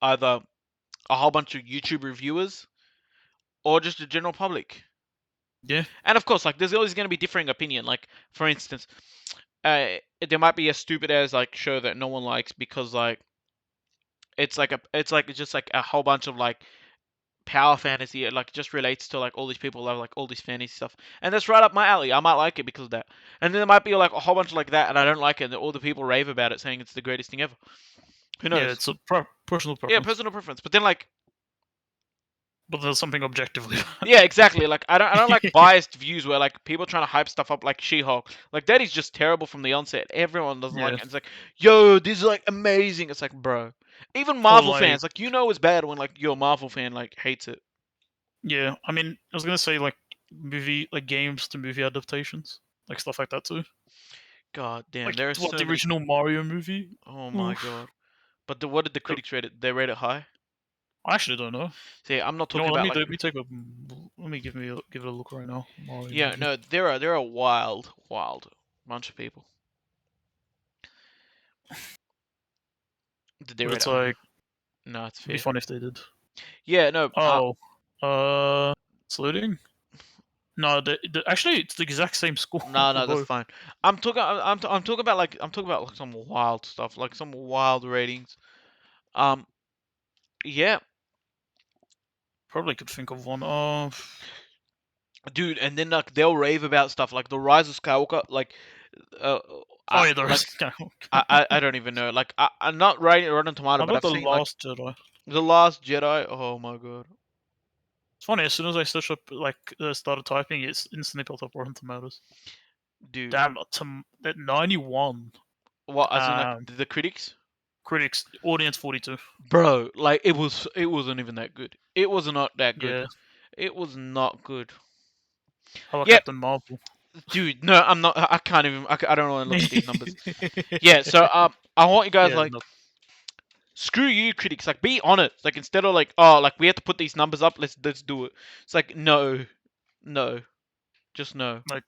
either a whole bunch of YouTube reviewers or just the general public. yeah, And of course, like there's always going to be differing opinion. Like for instance, there might be a stupid ass like show that no one likes because like it's just like a whole bunch of like power fantasy. It like just relates to like all these people love like all this fantasy stuff, and that's right up my alley. I might like it because of that. And then there might be like a whole bunch like that, and I don't like it, and all the people rave about it, saying it's the greatest thing ever. Who yeah. knows? It's a personal Yeah, preference, personal preference. But then like, but there's something objectively. yeah, exactly. Like I don't like biased views where like people trying to hype stuff up like She-Hulk. Like that is just terrible from the onset. Everyone doesn't like Yeah, it. It's like, yo, this is like amazing. It's like, bro. Even or Marvel like fans, like you know it's bad when like your Marvel fan like hates it. yeah. I mean, I was gonna say like games to movie adaptations, like stuff like that too. God damn, Like there are what, so the many. original Mario movie? Oh my Oof. god. But what did the Uh, critics rate it? They rate it high. I actually don't know. See, I'm not You know talking what? Let about me like. let me take a let me give it a look right now. Mario Yeah, movie, no, there are wild bunch of people. Did they but rate it's it high? like No, it's it'd be fair. fun if they did. Yeah, no. Oh, it's loading. No, actually it's the exact same score No, for no, that's both. fine. I'm talking about like some wild stuff, like some wild ratings. Um, yeah, Probably could think of one. dude, and then like they'll rave about stuff like the Rise of Skywalker, like uh, Oh I yeah, there like is. I don't even know. Like I'm not writing Rotten Tomato, How but about I've the seen like Last Jedi? The Last Jedi. Oh my god, It's funny. As soon as I searched up, started typing, it's instantly popped up Rotten Tomatoes. dude. Damn, at 91. What as in like Um, the critics? critics, audience 42. Bro, like it wasn't even that good. It was not that good. Yeah. It was not good. How about Yep, Captain Marvel? dude. No, I'm not. I can't even. I don't want to look at these numbers. Yeah. So I want you guys Yeah, like no, screw you critics. Like be honest. Like instead of like oh like we have to put these numbers up. Let's do it. It's like no, no, just no. like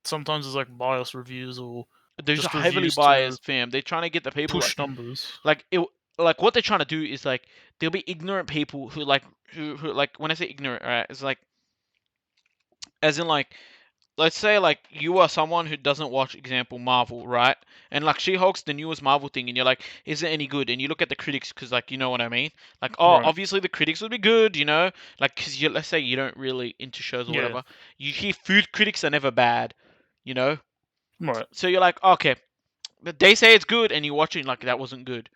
sometimes it's like bias reviews or Those are just heavily reviews to biased, fam. They're trying to get the people push numbers. like it. Like what they're trying to do is like there'll be ignorant people who like who like when I say ignorant, right? It's like as in like let's say like you are someone who doesn't watch example Marvel, right? And like She-Hulk's the newest Marvel thing, and you're like, is it any good? And you look at the critics because like you know what I mean? Like oh, Right. obviously the critics would be good, you know? Like because you let's say you don't really into shows or Yeah. whatever, you hear food critics are never bad, you know? Right. So you're like okay, but they say it's good, and you're watching like that wasn't good.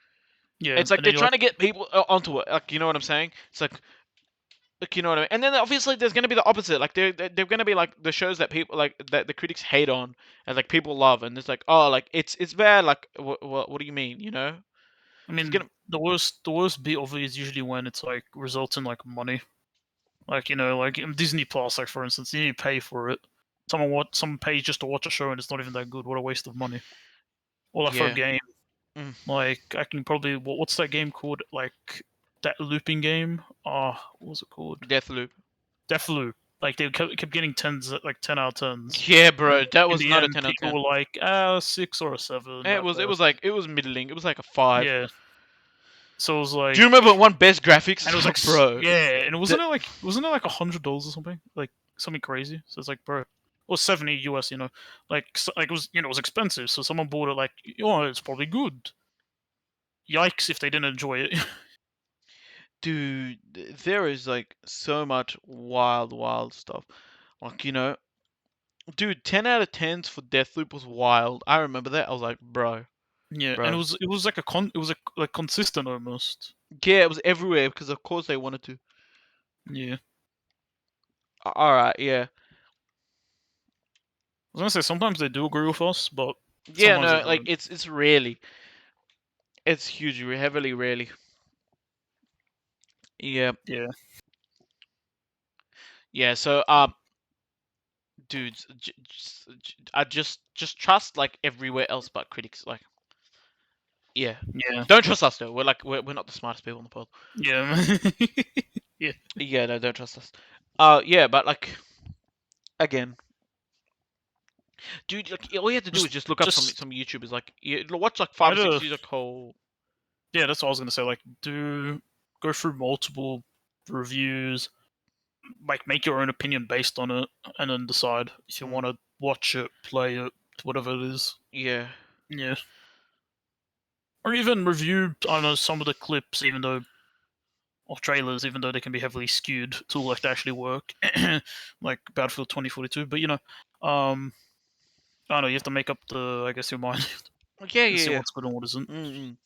Yeah. It's like And they're then you're trying like, to get people onto it, like you know what I'm saying? It's like you know what I mean? And then obviously there's gonna be the opposite. Like they're gonna be like the shows that people like that the critics hate on and like people love, and it's like oh like it's bad. Like what do you mean? You know? I It's mean, gonna the worst bit of it is usually when it's like results in like money. Like like in Disney Plus, like for instance, you need to pay for it. Someone pays just to watch a show and it's not even that good. What a waste of money. Or like for a yeah. game, Mm. like I can probably what's that game called? Like that looping game. What was it called? Deathloop. Deathloop. Like they kept getting tens, like 10 out of 10s. Yeah, And bro, that in was the not a end, 10 out of people 10. were like, 6 or a 7 It at was best. like it was middling. It was like a 5. Yeah. So it was Do you like, remember one best graphics, and it was like, bro? yeah, and The, wasn't it like $100 or something, like something crazy? So it's like, bro, or 70 US, like it was, it was expensive. So someone bought it like, it's probably good. Yikes if they didn't enjoy it. dude, there is like so much wild stuff. Like dude, 10 out of 10s for Deathloop was wild. I remember that. I was like, Yeah, and bro. it was like it was like consistent almost. Yeah, it was everywhere because of course they wanted to. Yeah, All right, yeah, I was gonna say sometimes they do agree with us, but yeah. sometimes they No, like don't. it's rarely, it's hugely, heavily, rarely. Yeah, Yeah, yeah. So dudes, I just trust like everywhere else but critics. Like, yeah, yeah, don't trust us though. We're not the smartest people in the world. yeah, yeah. Yeah, no, don't trust us. Yeah, but like again, dude, like all you have to do is Just, just look up just some YouTubers. Like, you watch like try 5 or 6 to. videos. Like, oh, Yeah, that's what I was gonna say. Like, do go through multiple reviews, like make your own opinion based on it, and then decide if you mm, want to watch it, play it, whatever it is. yeah, Yeah, or even review. I don't know some of the clips, even though or trailers, even though they can be heavily skewed to like to actually work, like Battlefield 2042. But um, I don't know. You have to make up I guess your mind yeah, and yeah, see yeah. what's good and what isn't. Mm-mm.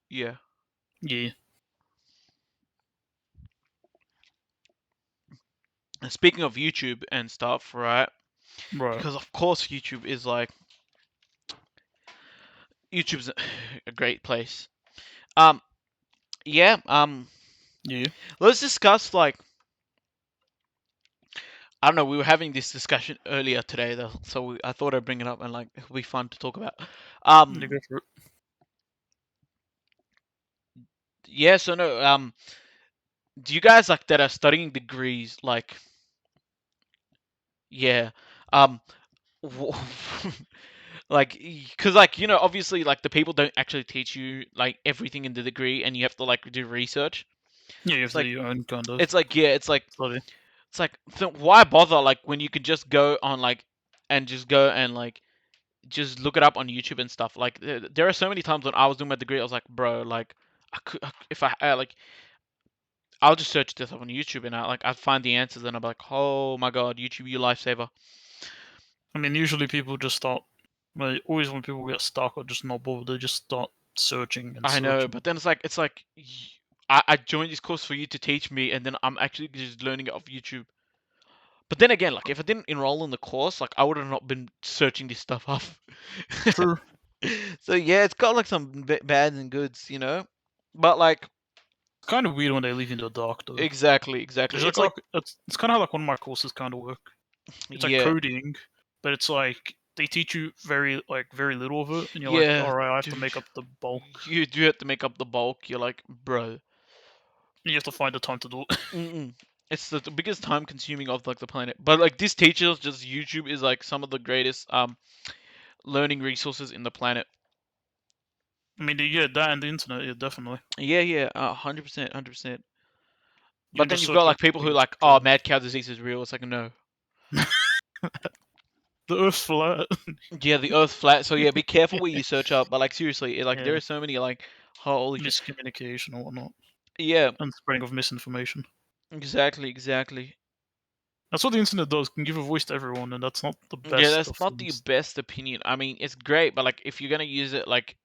Yeah. Yeah, And speaking of YouTube and stuff, right? right. Because of course YouTube's a great place. Um, yeah. Yeah, Let's discuss like I don't know. We were having this discussion earlier today, though, so I thought I'd bring it up and like it'll be fun to talk about. you go for it. Yeah. So no. Do you guys like that are studying degrees like yeah. Um. Like because like obviously like the people don't actually teach you like everything in the degree and you have to like do research. Yeah, you have It's to do like your own kind of it's like yeah it's like study. It's like, why bother? Like when you could just go on and just go and just look it up on YouTube and stuff. Like there are so many times when I was doing my degree, I was like, bro, like if like I'll just search this up on YouTube and I'd find the answers and I'm like, oh my god, YouTube, you lifesaver. I mean, usually people just start. Like, always when people get stuck or just not bothered, they just start searching and I know, searching. but then it's like I joined this course for you to teach me, and then I'm actually just learning it off YouTube. But then again, like if I didn't enroll in the course, like I would have not been searching this stuff up. True. So yeah, it's got like some bads and goods, you know. But like It's kind of weird when they leave you in the dark, though. exactly, It's exactly. like, It's like it's kind of like one of my courses kind of work. It's like yeah, coding, but it's like they teach you very little of it, and you're like, yeah, all right, I have to dude. make up the bulk. You do have to make up the bulk. You're like, bro. You have to find the time to do it. Mm-mm. It's the biggest time consuming of like the planet. But like this teaches just YouTube is like some of the greatest learning resources in the planet. I mean, yeah, that and the internet, yeah, definitely. Yeah, yeah, 100%, 100%. You But can then just you've search got up like people who things like, oh, forever. mad cow disease is real. It's like no. The Earth's flat. Yeah, the Earth's flat. So yeah, be careful what you search up. But like seriously, like there Yeah, are so many like, holy shit. miscommunication and whatnot, Yeah, and spreading of misinformation. exactly, exactly. That's what the internet does. Can give a voice to everyone, and that's not the Yeah, best that's of not the things. best opinion. I mean, it's great, but like if you're gonna use it, like,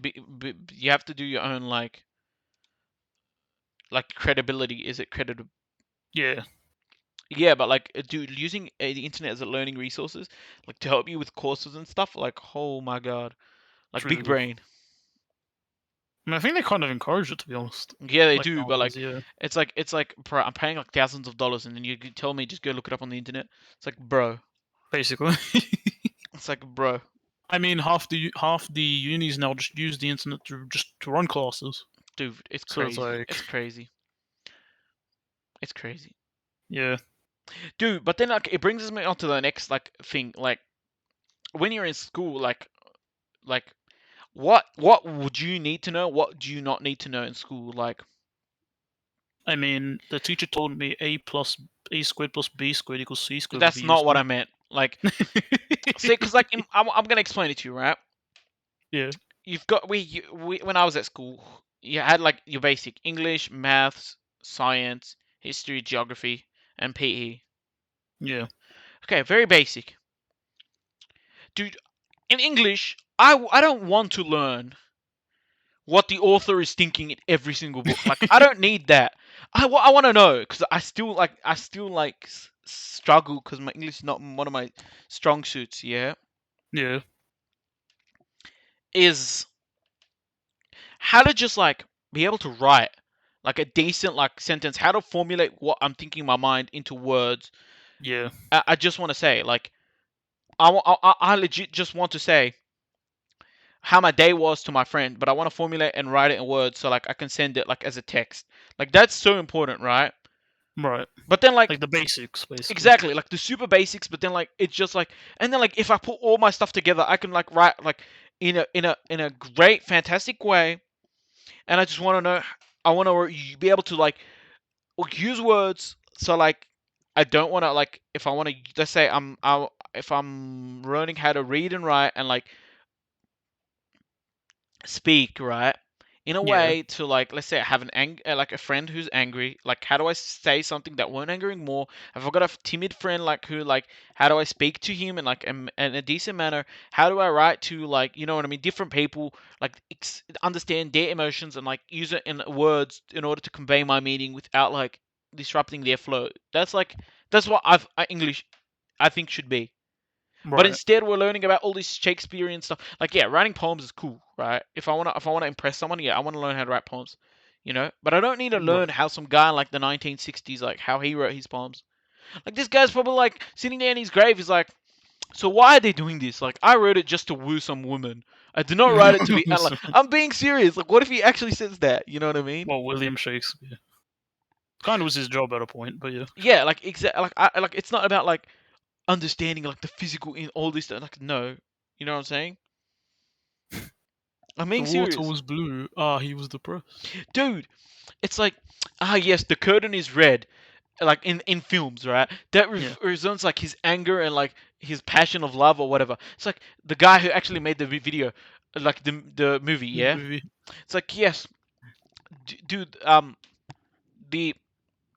you have to do your own like credibility. Is it credible? Yeah, Yeah, but like, dude, using the internet as a learning resources, like to help you with courses and stuff, like, oh my god, it's like really big good. brain. I mean, I think they kind of encourage it, to be honest. Yeah, they Like do, but nowadays, like, yeah, it's like, bro, I'm paying like thousands of dollars, and then you could tell me just go look it up on the internet. It's like, bro, basically. it's like, bro, I mean, half the unis now just use the internet to run classes. dude, it's So it's crazy, like, it's crazy, it's crazy, yeah, dude. But then like, it brings me on to the next like thing, like when you're in school, like what would you need to know? What do you not need to know in school? Like, I mean, the teacher told me a squared plus b squared equals c squared would be that's not what useful. I meant. Like, see, because like I'm gonna explain it to you, right? Yeah, You've got we when I was at school, you had like your basic English, maths, science, history, geography, and PE. yeah, Okay, very basic, dude. In English, I don't want to learn what the author is thinking in every single book. Like, I don't need that. I want to know because I still struggle because my English is not one of my strong suits. Yeah, yeah, is how to just like be able to write like a decent like sentence, how to formulate what I'm thinking in my mind into words. yeah. I just want to say like I legit just want to say how my day was to my friend, but I want to formulate and write it in words so like I can send it like as a text. Like that's so important, right? Right. But then like Like the basics, basically. exactly like the super basics, but then like it's just like and then like if I put all my stuff together, I can like write like in a great fantastic way. And I just want to know, I want to be able to like use words. So like, I don't want to like, if I want to, let's say if I'm learning how to read and write and like speak, right? In a Yeah, way to like, let's say I have like a friend who's angry. Like, how do I say something that won't anger him more? If I've got a timid friend like who like, how do I speak to him in like in a decent manner? How do I write to like, you know what I mean? Different people like understand their emotions and like use it in words in order to convey my meaning without like disrupting their flow. That's what English I think should be. But right. instead, we're learning about all this Shakespearean stuff. Like, yeah, writing poems is cool, right? If I wanna impress someone, yeah, I wanna learn how to write poems, you know. But I don't need to learn Right. how some guy in like the 1960s, like how he wrote his poems. Like this guy's probably like sitting there in his grave. He's like, so why are they doing this? Like, I wrote it just to woo some woman. I did not write it to be. And like, I'm being serious. Like, what if he actually says that? You know what I mean? Well, William Shakespeare. Kind of was his job at a point, but yeah. Yeah, like exactly. Like, like it's not about like understanding like the physical in all this stuff. Like, no, you know what I'm saying? I'm The being water serious. was blue. Ah, he was depressed. Dude, it's like, ah, yes, the curtain is red. like in films, right? That Yeah. represents like his anger and like his passion of love or whatever. It's like the guy who actually made the video, like the movie, The yeah. movie. It's like yes, dude. The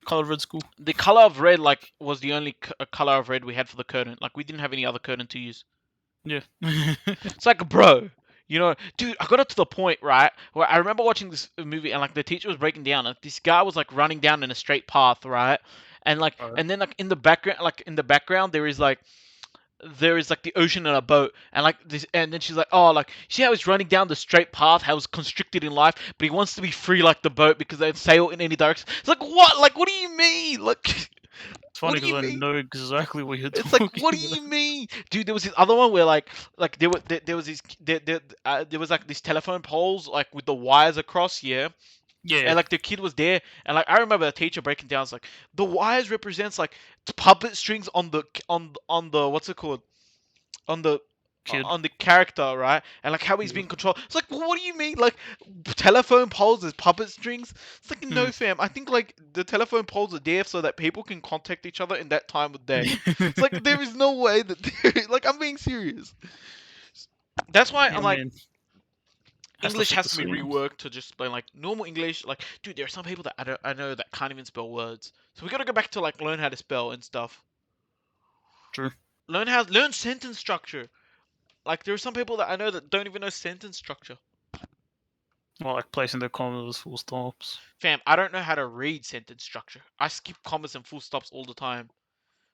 Color Red School. the color of red like was the only color of red we had for the curtain. Like we didn't have any other curtain to use. Yeah. It's like, bro, dude, I got it to the point, right, where I remember watching this movie and like the teacher was breaking down, like this guy was like running down in a straight path, right, and like, Alright. and then like in the background, there is like the ocean and a boat, and like this, and then she's like, oh, like, see how he's running down the straight path, how he's constricted in life, but he wants to be free like the boat because they'd sail in any direction. It's like, what? Like, what do you mean? Like, It's what funny do because you I mean? know exactly what you're It's like, talking what do about. you mean, dude? There was this other one where like there was this there was like these telephone poles like with the wires across, yeah, Yeah. and like the kid was there, and like I remember the teacher breaking down. It's like the wires represents like puppet strings on the what's it called, on the Kid. on the character, right? And like how he's Yeah. being controlled. It's like, well, what do you mean? Like telephone poles as puppet strings? It's like, Hmm. no, fam. I think like the telephone poles are there so that people can contact each other in that time of day. It's like there is no way that like I'm being serious. That's why Yeah, I'm I like mean, has to English fit has the to be scene. reworked to just explain like normal English. Like, dude, there are some people that I know that can't even spell words. So we gotta go back to like learn how to spell and stuff. True. Learn sentence structure. Like there are some people that I know that don't even know sentence structure. Well, like placing the commas, full stops. Fam, I don't know how to read sentence structure. I skip commas and full stops all the time.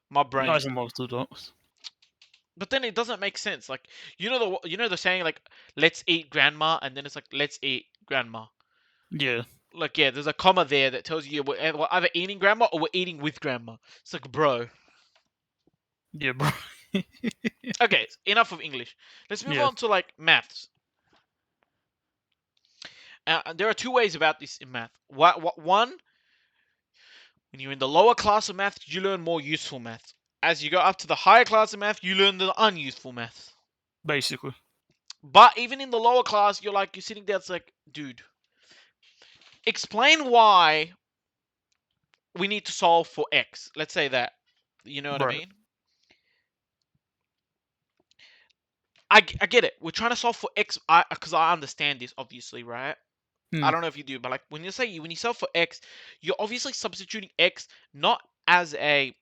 My brain. Guys and most do that. But then it doesn't make sense. Like you know the saying like let's eat grandma, and then it's like let's eat grandma. Yeah. Like yeah, there's a comma there that tells you we're either eating grandma or we're eating with grandma. It's like, bro. Yeah, bro. Okay, enough of English. Let's move Yeah. on to like maths. There are two ways about this in math. One, when you're in the lower class of math, you learn more useful math. As you go up to the higher class of math, you learn the unuseful math. Basically. But even in the lower class, you're sitting there, it's like, dude, explain why we need to solve for X. Let's say that. You know what I Right. mean? I get it. We're trying to solve for X because I understand this, obviously, right? I Hmm. don't know if you do, but like when you solve for X, you're obviously substituting X not as a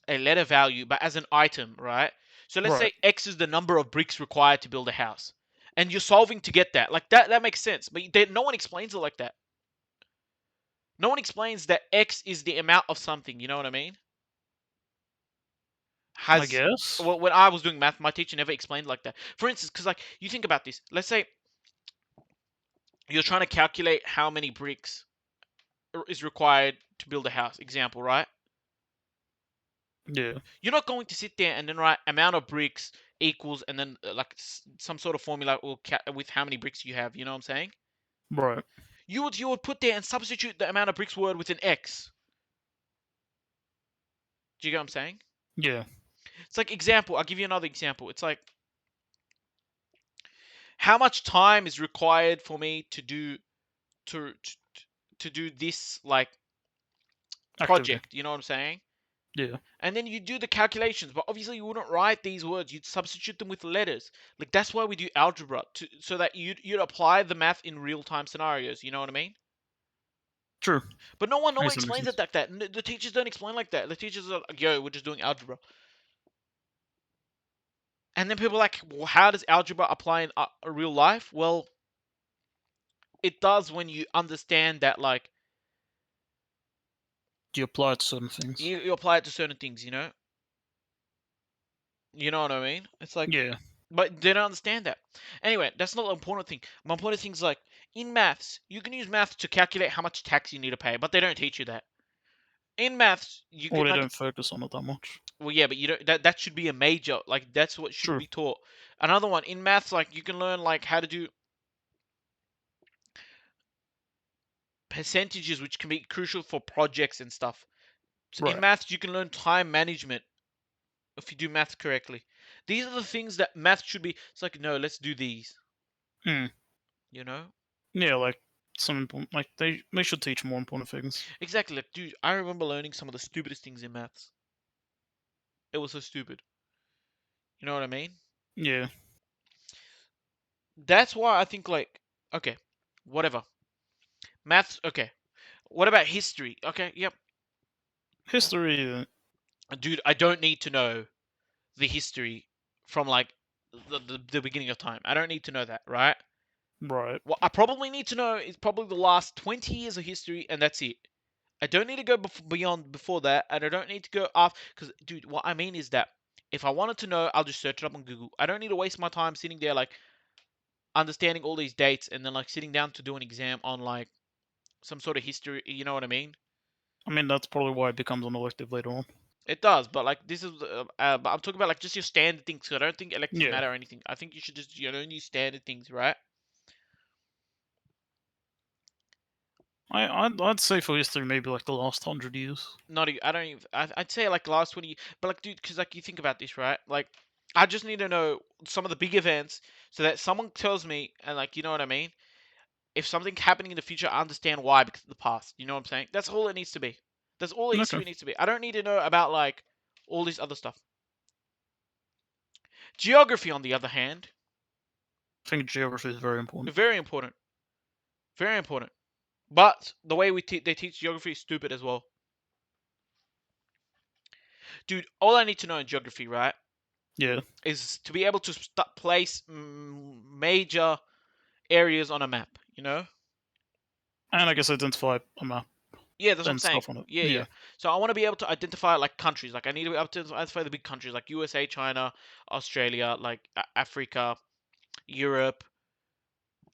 letter value, but as an item, right? So let's Right. say X is the number of bricks required to build a house, and you're solving to get that. Like that makes sense, but no one explains it like that. No one explains that X is the amount of something. You know what I mean? I Has guess. Well, when I was doing math, my teacher never explained like that. For instance, because like you think about this, let's say you're trying to calculate how many bricks is required to build a house. Example, right? Yeah. You're not going to sit there and then write amount of bricks equals and then like some sort of formula with how many bricks you have. You know what I'm saying? Right. You would put there and substitute the amount of bricks word with an X. Do you get what I'm saying? Yeah. It's like example. I'll give you another example. It's like how much time is required for me to to do this like Activity. project. You know what I'm saying? Yeah. And then you do the calculations, but obviously you wouldn't write these words. You'd substitute them with letters. Like that's why we do algebra so that you'd apply the math in real time scenarios. You know what I mean? True. But no one Makes that makes explains it sense. like that. The teachers don't explain like that. The teachers are like, "Yo, we're just doing algebra," and then people are like, well, "How does algebra apply in real life?" Well, it does when you understand that, like Do you apply it to certain things? you apply it to certain things. You know what I mean? It's like, Yeah. but they don't understand that. Anyway, that's not the important thing. My important thing is like in maths, you can use maths to calculate how much tax you need to pay, but they don't teach you that. In maths, you Or could they like, don't focus on it that much. well, yeah, but you don't. That should be a major. Like that's what should True. be taught. Another one in maths, like you can learn like how to do percentages, which can be crucial for projects and stuff. So in Right. maths, you can learn time management if you do maths correctly. These are the things that math should be. It's like no, let's do these. Hmm. You know. Yeah, like some important, like they should teach more important things. Exactly. Like, dude, I remember learning some of the stupidest things in maths. It was so stupid. You know what I mean? Yeah, That's why I think like, okay, whatever. Maths, okay. What about history? Okay, yep. history, Dude, I don't need to know the history from like the beginning of time. I don't need to know that, right? right. What I probably need to know is probably the last 20 years of history, and that's it. I don't need to go beyond before that, and I don't need to go after. Because, dude, what I mean is that if I wanted to know, I'll just search it up on Google. I don't need to waste my time sitting there like understanding all these dates and then like sitting down to do an exam on like some sort of history. You know what I mean? I mean, that's probably why it becomes an elective later on. It does, but like this is, but I'm talking about like just your standard things. So I don't think electives Yeah, matter or anything. I think you should just use standard things, right? I'd say for history maybe like the last 100 years. Not, I don't even. I'd say like last 20, but like, dude, because like you think about this, right? Like, I just need to know some of the big events so that someone tells me, and like, you know what I mean? If something's happening in the future, I understand why because of the past. You know what I'm saying? That's all it needs to be. That's all Okay, history needs to be. I don't need to know about like all this other stuff. Geography, on the other hand, I think geography is very important. very important, very important. But the way they teach geography is stupid as well, dude. All I need to know in geography, right, Yeah, is to be able to place major areas on a map. You know? and I guess identify a map Yeah, that's what I'm and saying. stuff on it. Yeah, yeah. Yeah, So I want to be able to identify like countries. Like I need to be able to identify the big countries like USA, China, Australia, like Africa, Europe,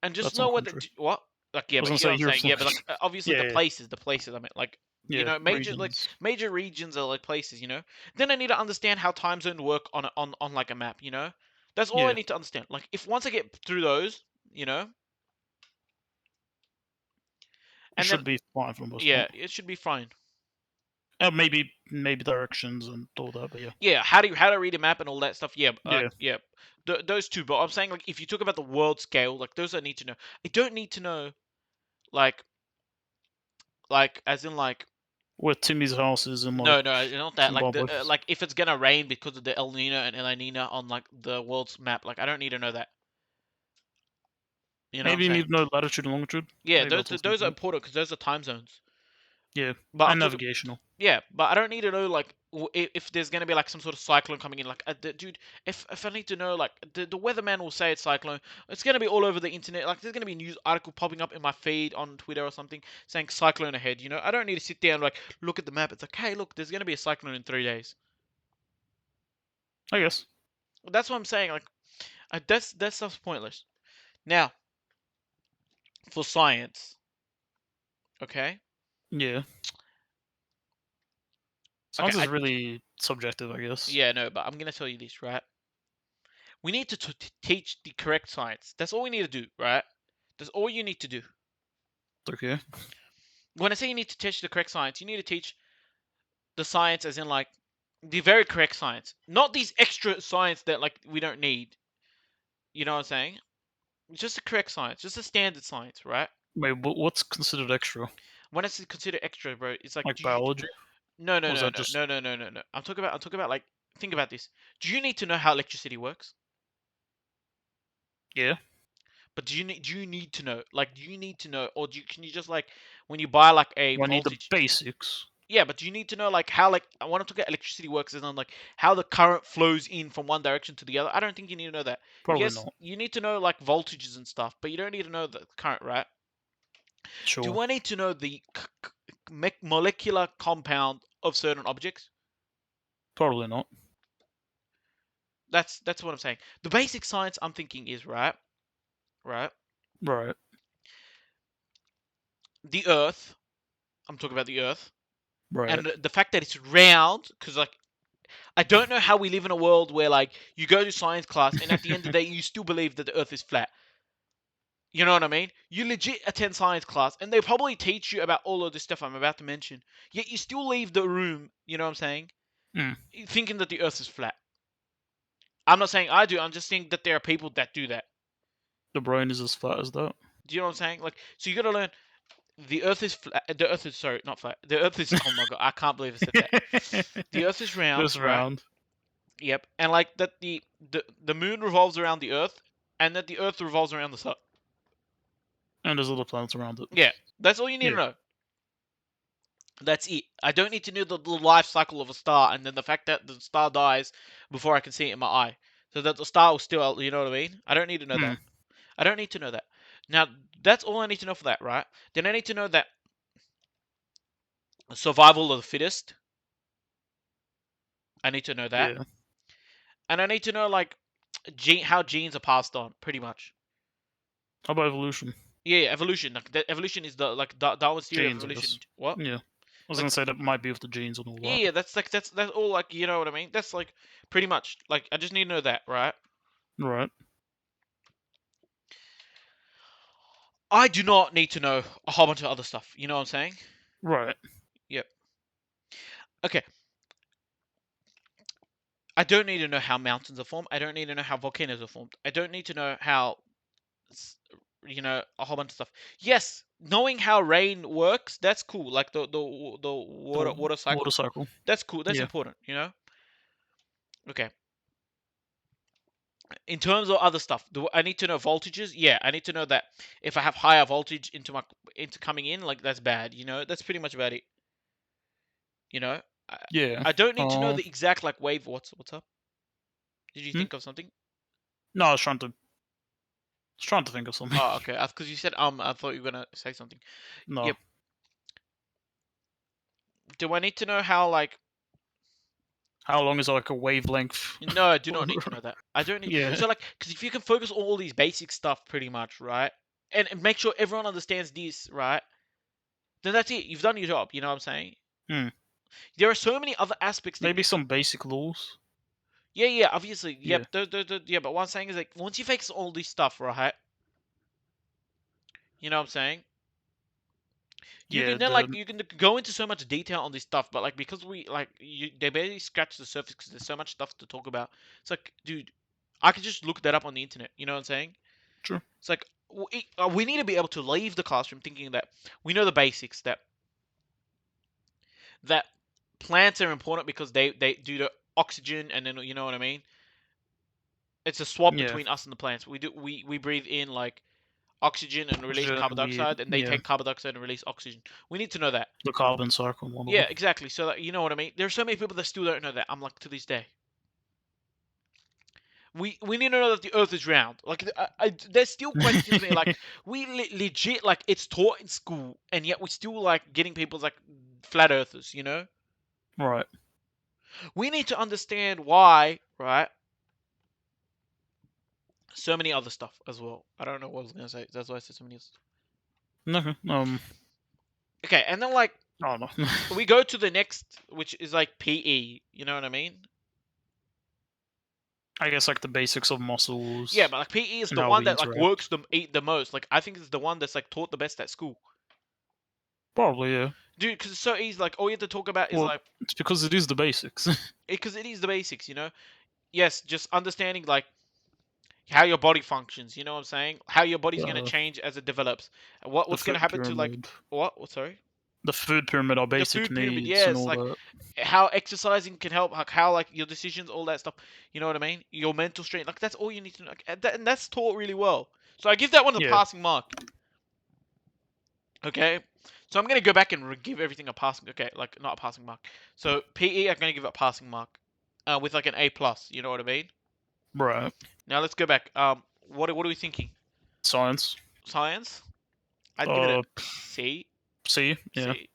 and just that's not know a what country. what. Like I yeah, was but gonna you know say what I'm saying. Europe's not Yeah, a but like country. obviously Yeah, the yeah, places, I meant like yeah. Regions. major regions are like places. You know. Then I need to understand how time zones work on like a map. You know. That's all I Yeah, need to understand. Like if once I get through those, you know, it and then should be fine for the most yeah, part. it should be fine. Maybe directions and all that, but yeah, Yeah, how to read a map and all that stuff. Yeah, yeah. yeah, those two. But I'm saying like if you talk about the world scale, like those I need to know. I don't need to know like as in like Where Timmy's house is in like no, not that Zimbabwe. like if it's gonna rain because of the El Nino and El Nina on like the world's map. Like I don't need to know that. You know what I'm Maybe you saying? need to know latitude and longitude. Yeah, Maybe that's also those are important. important because those are time zones. Yeah, But I'm and talking. navigational. Yeah, but I don't need to know like if there's gonna be like some sort of cyclone coming in. Like, dude, if I need to know, like the weatherman will say it's cyclone. It's gonna be all over the internet. Like, there's gonna be a news article popping up in my feed on Twitter or something saying cyclone ahead. You know, I don't need to sit there and like look at the map. It's like, hey, look, there's gonna be a cyclone in 3 days. I guess. That's what I'm saying. Like, that's stuff's pointless. Now, for science, okay, Yeah. okay, Science is really subjective, I guess. yeah, no, but I'm gonna tell you this, right? We need to teach the correct science. That's all we need to do, right? That's all you need to do. Okay. When I say you need to teach the correct science, you need to teach the science as in like the very correct science, not these extra science that like we don't need. You know what I'm saying? Just the correct science, just the standard science, right? Wait, what's considered extra? When it's considered extra, bro, it's like Like biology? no, no, Or is no, that no, just no, no, no, no, no. I'm talking about like think about this. Do you need to know how electricity works? yeah? But do you need to know? Like, do you need to know, or can you just like when you buy like a Do I need the voltage? basics? Yeah, but you need to know like how like I want to get electricity works is on like how the current flows in from one direction to the other. I don't think you need to know that. Probably Yes, not. you need to know like voltages and stuff, but you don't need to know the current, right? Sure. Do I need to know the molecular compound of certain objects? Probably not. That's what I'm saying. The basic science I'm thinking is right. Right. The Earth. I'm talking about the Earth Right. and the fact that it's round, because like I don't know how we live in a world where like you go to science class and at the end of the day you still believe that the Earth is flat. You know what I mean? You legit attend science class and they probably teach you about all of this stuff I'm about to mention. Yet you still leave the room, you know what I'm saying? Mm. Thinking that the Earth is flat. I'm not saying I do, I'm just saying that there are people that do that. The brain is as flat as that. Do you know what I'm saying? Like, so you gotta learn the Earth is flat. The Earth is sorry, not flat. The Earth is. Oh my god, I can't believe I said that. The Earth is round, Goes right? around. Yep, and like that the moon revolves around the Earth, and that the Earth revolves around the sun. And there's other planets around it. Yeah, that's all you need Yeah. to know. That's it. I don't need to know the life cycle of a star, and then the fact that the star dies before I can see it in my eye, so that the star will still. You know what I mean? I don't need to know Hmm. that. I don't need to know that. Now, that's all I need to know for that, right? Then I need to know that survival of the fittest. I need to know that, Yeah. and I need to know like how genes are passed on, pretty much. How about evolution? Yeah, evolution. Like evolution is the like Darwin's theory of Genes, I evolution. guess. What? Yeah. I was Like gonna say that might be with the genes and all yeah, that. yeah. That's like that's all like you know what I mean. That's like pretty much like I just need to know that, right? Right. I do not need to know a whole bunch of other stuff. You know what I'm saying? Right. Yep. Okay. I don't need to know how mountains are formed. I don't need to know how volcanoes are formed. I don't need to know how a whole bunch of stuff. Yes, knowing how rain works, that's cool. Like the water The water water cycle, cycle. that's cool. That's Yeah. important. Okay. In terms of other stuff, do I need to know voltages? Yeah, I need to know that if I have higher voltage into coming in, like that's bad. That's pretty much about it. You know, I, Yeah. I don't need to know the exact like wave. What's up? Did you Hmm? think of something? No, I was trying to think of something. Oh, okay. Because you said I thought you were gonna say something. No. Yep. Do I need to know how like? How long is like a wavelength? No, I do not need to know that. I don't need. Yeah. So like, because if you can focus on all these basic stuff, pretty much, right, and make sure everyone understands this, right, then that's it. You've done your job. You know what I'm saying? Hmm. There are so many other aspects that Maybe you can. some basic laws. Yeah, yeah, obviously, Yeah. yep. Yeah, but what I'm saying is like, once you fix all this stuff, right? You know what I'm saying? You Yeah. can then like you can go into so much detail on this stuff, but like because they barely scratch the surface because there's so much stuff to talk about. It's like, dude, I could just look that up on the internet. You know what I'm saying? True. It's like we need to be able to leave the classroom thinking that we know the basics, that plants are important because they do the oxygen, and then you know what I mean. It's a swap Yeah. between us and the plants. We breathe in like oxygen and release Oxygen, carbon dioxide, and they yeah, take carbon dioxide and release oxygen. We need to know that. the carbon cycle, one of Yeah, them. exactly. So that you know what I mean. There's so many people that still don't know that. I'm like to this day. We need to know that the Earth is round. Like there's still questions there. Like we legit like it's taught in school, and yet we're still like getting people's like flat earthers. Right. We need to understand why, right? So many other stuff as well. I don't know what I was gonna say. That's why I said so many. Okay. Okay, and then like I don't know. we go to the next, which is like PE. You know what I mean? I guess like the basics of Yeah, muscles but like PE is and the how one we that like interact. works the most. Like I think it's the one that's like taught the best at school, Probably, yeah. dude. Because it's so easy. Like all you have to talk about is Well, like it's because it is the basics. because it is the basics. Yes, just understanding like how your body functions. You know what I'm saying? How your body's gonna uh, change as it develops. And the what's gonna food happen to like pyramid. what? What? Sorry. The food pyramid, our The basic food pyramid. needs and Yes, all like that. how exercising can help. Like how like your decisions, all that stuff. You know what I mean? Your mental strength. Like that's all you need to know. Like, and that's taught really well. So I give that one a Yeah. passing mark. Okay. So I'm gonna go back and give everything a passing. Okay, like not a passing mark. So PE, I'm gonna give it a passing mark, with like an A plus. You know what I mean? Right. Now let's go back. What are we thinking? Science. Science? I'd give it a Uh, C. C. Yeah. C.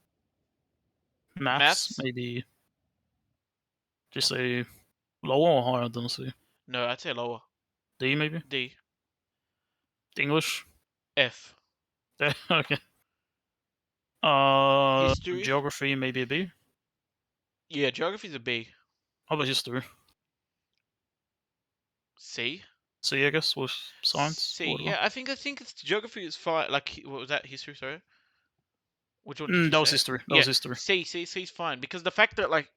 Maths. Maths? Maybe just a lower or higher than a C. No, I'd say lower. D maybe. D. English. F. Yeah. Okay. History? Geography maybe a B. Yeah, geography's a B. How about history? C. C, I guess, with science C. or whatever. Yeah, I think it's geography is fine. Like what was that? History? Sorry. Which one did you That was say? history. That Yeah, was history. C's fine because the fact that like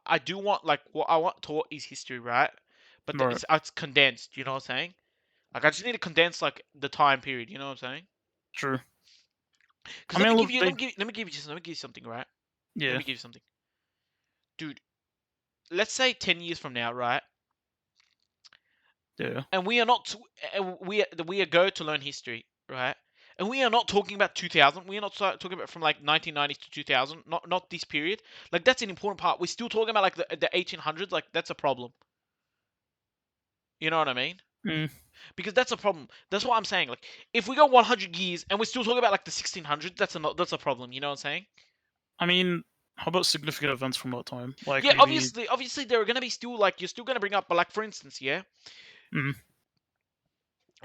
I do want like what I want taught is history, right? But Right. it's condensed. You know what I'm saying? Like I just need to condense like the time period. You know what I'm saying? True. Because I mean, look, they let me give you something, right? Let yeah, me give you something, dude. Let's say 10 years from now, right? yeah, And we are not we are go to learn history, right? And we are not talking about 2000. We are not talking about from like 1990s to 2000. Not this period. Like that's an important part. We're still talking about like the 1800s. Like that's a problem. You know what I mean? mm, Because that's a problem. That's what I'm saying. Like if we go 100 years and we're still talking about like the 1600s, that's a problem. You know what I'm saying? I mean, how about significant events from that time? Like Yeah, maybe, obviously there are gonna be still like you're still gonna bring up, but like for instance, yeah, mm,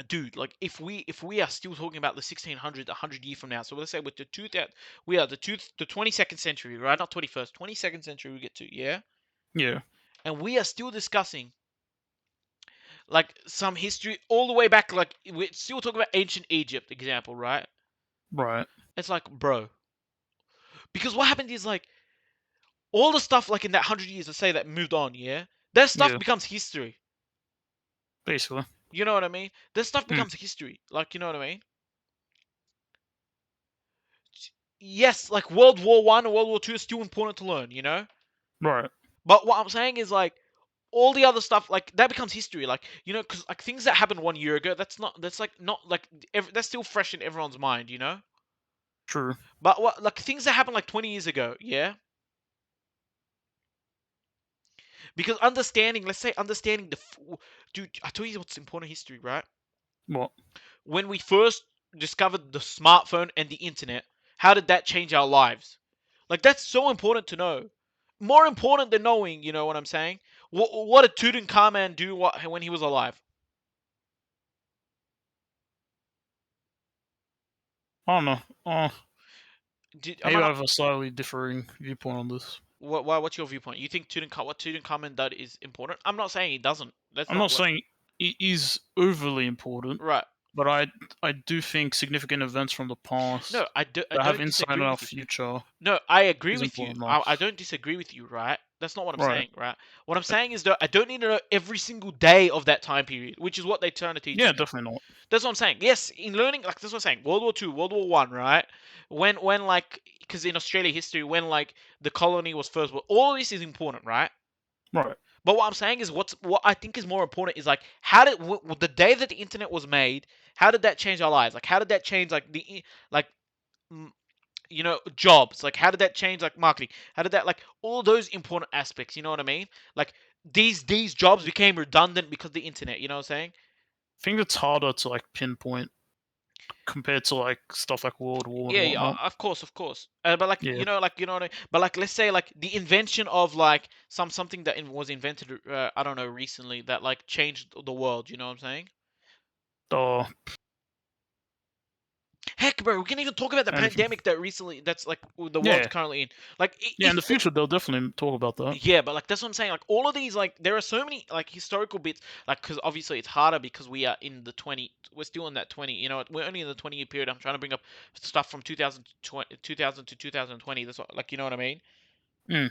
dude, like if we are still talking about the 1600s, 100 years from now, so let's say with the we are the 22nd century, right? Not 21st, 22nd century we get to, yeah, yeah, and we are still discussing like some history all the way back, like we're still talking about ancient Egypt example, right? right, It's like, bro, because what happened is like all the stuff like in that 100 years, let's say that moved on, yeah, that stuff yeah, becomes history. basically, You know what I mean? That stuff mm, becomes history. Like, you know what I mean? Yes, like World War I and World War II is still important to learn, you know? right, But what I'm saying is like all the other stuff like that becomes history, like you know, because like things that happened 1 year ago, that's like not like that's still fresh in everyone's mind, you know. true. But what like things that happened like 20 years ago, yeah, because understanding, let's say understanding dude, I tell you what's important in history, right? What? When we first discovered the smartphone and the internet, how did that change our lives? Like that's so important to know. More important than knowing, you know what I'm saying? What did Tutankhamun do when he was alive? I don't know. Am I Maybe I not? have a slightly differing viewpoint on this. What's your viewpoint? You think what Tutankhamun did is important? I'm not saying he doesn't. That's I'm not not what. saying it is overly important, Right. but I do think significant events from the No, past I that have don't insight on disagree our with you. future No, I agree is with you. important I enough. don't disagree with you, right? That's not what I'm Right. saying, right? What I'm saying is that I don't need to know every single day of that time period, which is what they're trying to teach Yeah, us. definitely not. That's what I'm saying. Yes, in learning, like that's what I'm saying. World War II, World War I, right? When like, because in Australia history, when like the colony was first, all of this is important, right? Right. But what I'm saying is, what I think is more important is like, how did the day that the internet was made, how did that change our lives? Like, how did that change like like mm, you know, jobs? Like, how did that change like marketing? How did that like all those important aspects? You know what I mean? Like these jobs became redundant because of the internet. You know what I'm saying? I think it's harder to like pinpoint compared to like stuff like World War and Yeah, yeah, whatnot. of course, of course. But like Yeah. you know what but like let's say like the invention of like something that was invented, I don't know, recently that like changed the world. You know what I'm saying? Uh, Heck, bro, we can even talk about the anything. pandemic that recently that's like the world's Yeah. currently in. Like Yeah. In the future, they'll definitely talk about that. yeah, but like that's what I'm saying. Like all of these, like there are so many like historical bits. Like because obviously it's harder because we are in the 20. We're still in that 20. You know, we're only in the 20-year period. I'm trying to bring up stuff from 2000 to 2020. That's what, like you know what I mean. Mm.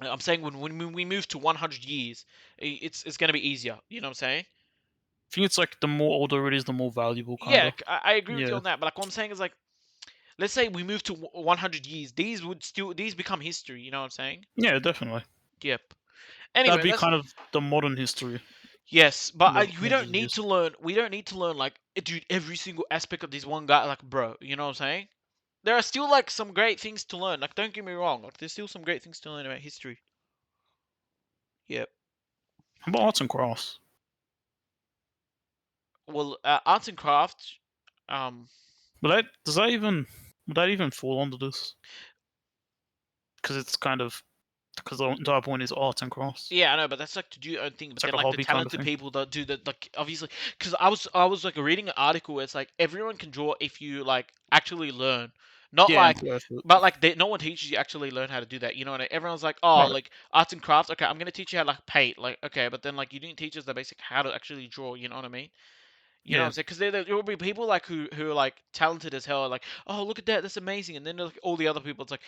I'm saying when we move to 100 years, it's gonna be easier. You know what I'm saying? I think it's like the more older it is, the more valuable, kind Yeah, of. I agree with you Yeah. on that. But like what I'm saying is like, let's say we move to 100 years. These become history. You know what I'm saying? Yeah, definitely. Yep. That'd Anyway, be that's kind of the modern history yes, but in the we don't 100 need years. to learn. We don't need to learn like dude every single aspect of this one guy. Like, bro, you know what I'm saying? There are still like some great things to learn. Like, don't get me wrong. Like, there's still some great things to learn about history. Yep. How about arts and crafts? Well, arts and crafts. Um. But that does that even would that even fall under this? Because it's kind of because the entire point is arts and crafts. Yeah, I know, but that's like to do your own thing. It's But like then, a like the hobby kind of talented thing. people that do that, like obviously, because I was like reading an article where it's like everyone can draw if you like actually learn, not Yeah, and like, put effort. but like no one teaches you actually learn how to do that. You know what I mean? Everyone's like, oh, Right. like arts and crafts. Okay, I'm gonna teach you how to like paint. Like, okay, but then like you didn't teach us the basic how to actually draw. You know what I mean? You know what Yeah. I'm saying? Because there will be people like who are like talented as hell, like, oh, look at that, that's amazing. And then like all the other people, it's like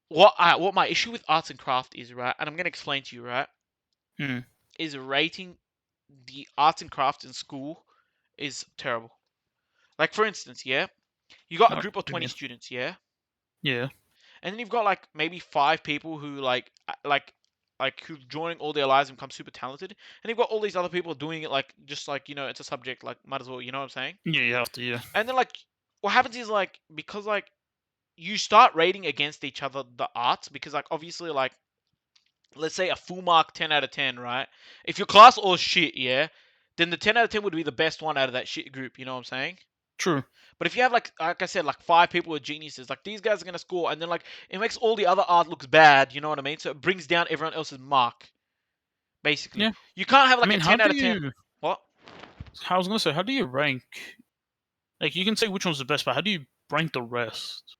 what my issue with arts and craft is, right? And I'm gonna explain to you, right? Hmm. Is rating the arts and crafts in school is terrible. Like for instance, yeah. You got a What group of do you 20 mean? students, yeah, Yeah. and then you've got like maybe 5 people who like who's joining all their lives and become super talented, and you've got all these other people doing it like just like it's a subject like might as well, you know what I'm saying? Yeah, you have to. Yeah. And then like what happens is like because like you start rating against each other the arts because like obviously like let's say a full mark 10 out of 10, right? If your class all shit, yeah, then the 10 out of 10 would be the best one out of that shit group, you know what I'm saying? True. But if you have like I said, like 5 people with geniuses, like these guys are gonna score, and then like it makes all the other art looks bad. You know what I mean? So it brings down everyone else's mark. Basically, Yeah. you can't have I like a mean, how 10 do out of 10. you? What? I was gonna say, how do you rank? Like, you can say which one's the best, but how do you rank the rest?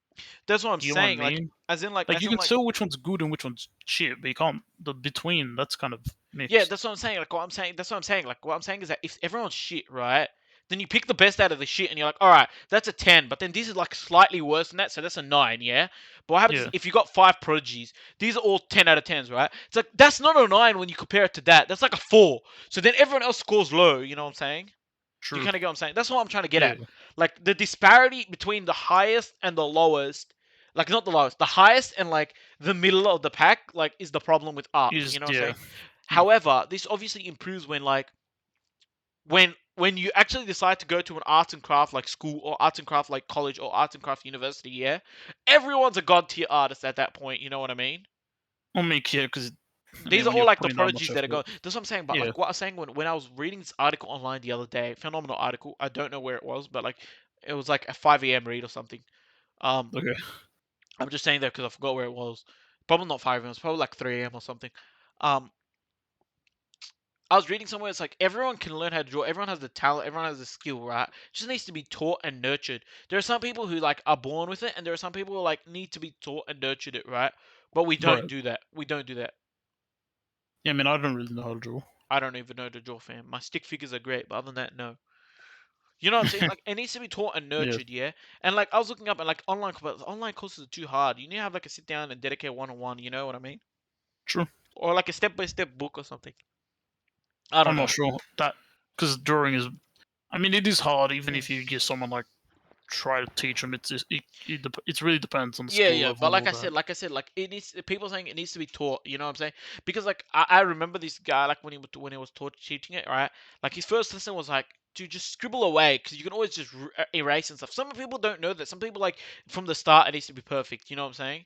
That's what I'm You know what I saying. Like mean? as in like Like, as you in can like tell which one's good and which one's shit, but you can't. The between, that's kind of yeah, mixed. that's what I'm saying. Like what I'm saying. That's what I'm saying. Like what I'm saying is that if everyone's shit, right? Then you pick the best out of the shit, and you're like, all right, that's a 10. But then this is like slightly worse than that, so that's a 9. Yeah. But what happens is Yeah. if you got 5 prodigies, these are all 10 out of 10s, right? It's like that's not a 9 when you compare it to that. That's like a 4. So then everyone else scores low. You know what I'm saying? Do you True. kind of get what I'm saying? That's what I'm trying to get Yeah. at. Like the disparity between the highest and the lowest, like not the lowest, the highest and like the middle of the pack, like is the problem with art. Is You know what I'm yeah. saying? However, this obviously improves when like when you actually decide to go to an arts and craft like school or arts and craft like college or arts and craft university. Yeah, everyone's a god tier artist at that point. You know what I mean? I'll make yeah, because I These mean, are when all you're like the putting that much prodigies that are effort. going. That's what I'm saying. But Yeah. like what I was saying when I was reading this article online the other day, phenomenal article. I don't know where it was, but like it was like a 5 a.m. read or something. Um, Okay. I'm just saying that because I forgot where it was. Probably not 5 a.m. It's probably like 3 a.m. or something. Um, I was reading somewhere. It's like everyone can learn how to draw. Everyone has the talent. Everyone has the skill, right? It just needs to be taught and nurtured. There are some people who like are born with it, and there are some people who like need to be taught and nurtured it, right? But we don't Right. do that. We don't do that. Yeah. I mean, I don't really know how to draw. I don't even know to draw, fam. My stick figures are great, but other than that, no. You know what I'm saying? Like it needs to be taught and Yeah. nurtured, yeah. And like I was looking up and like online courses are too hard. You need to have like a sit down and dedicate one on one. You know what I mean? True. Or like a step by step book or something. I don't I'm not know. sure that because drawing is. I mean, it is hard even Mm. if you get someone like try to teach them. It really depends on the Yeah, skill yeah, level but and all that. like I said, like it needs people saying it needs to be taught. You know what I'm saying? Because like I remember this guy like when he was taught teaching it, right? Like his first lesson was like, dude, just scribble away because you can always just erase and stuff. Some people don't know that. Some people like from the start it needs to be perfect. You know what I'm saying?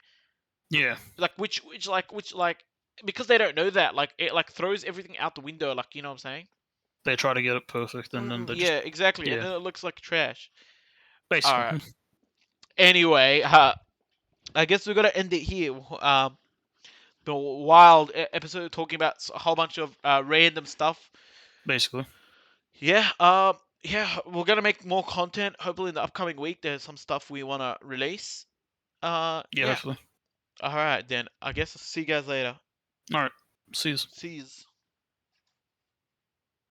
Yeah. Like which like because they don't know that like it like throws everything out the window. Like you know what I'm saying? They try to get it perfect and then they just Yeah, exactly. And yeah. then it looks like trash. All right. Basically. Anyway, I guess we're gonna end it here. The wild episode talking about a whole bunch of random stuff. Basically. Yeah, yeah, we're gonna make more content. Hopefully, in the upcoming week, there's some stuff we wanna release. Yeah. Yeah. Hopefully. All right, then. I guess I'll see you guys later. All right. See you. See you.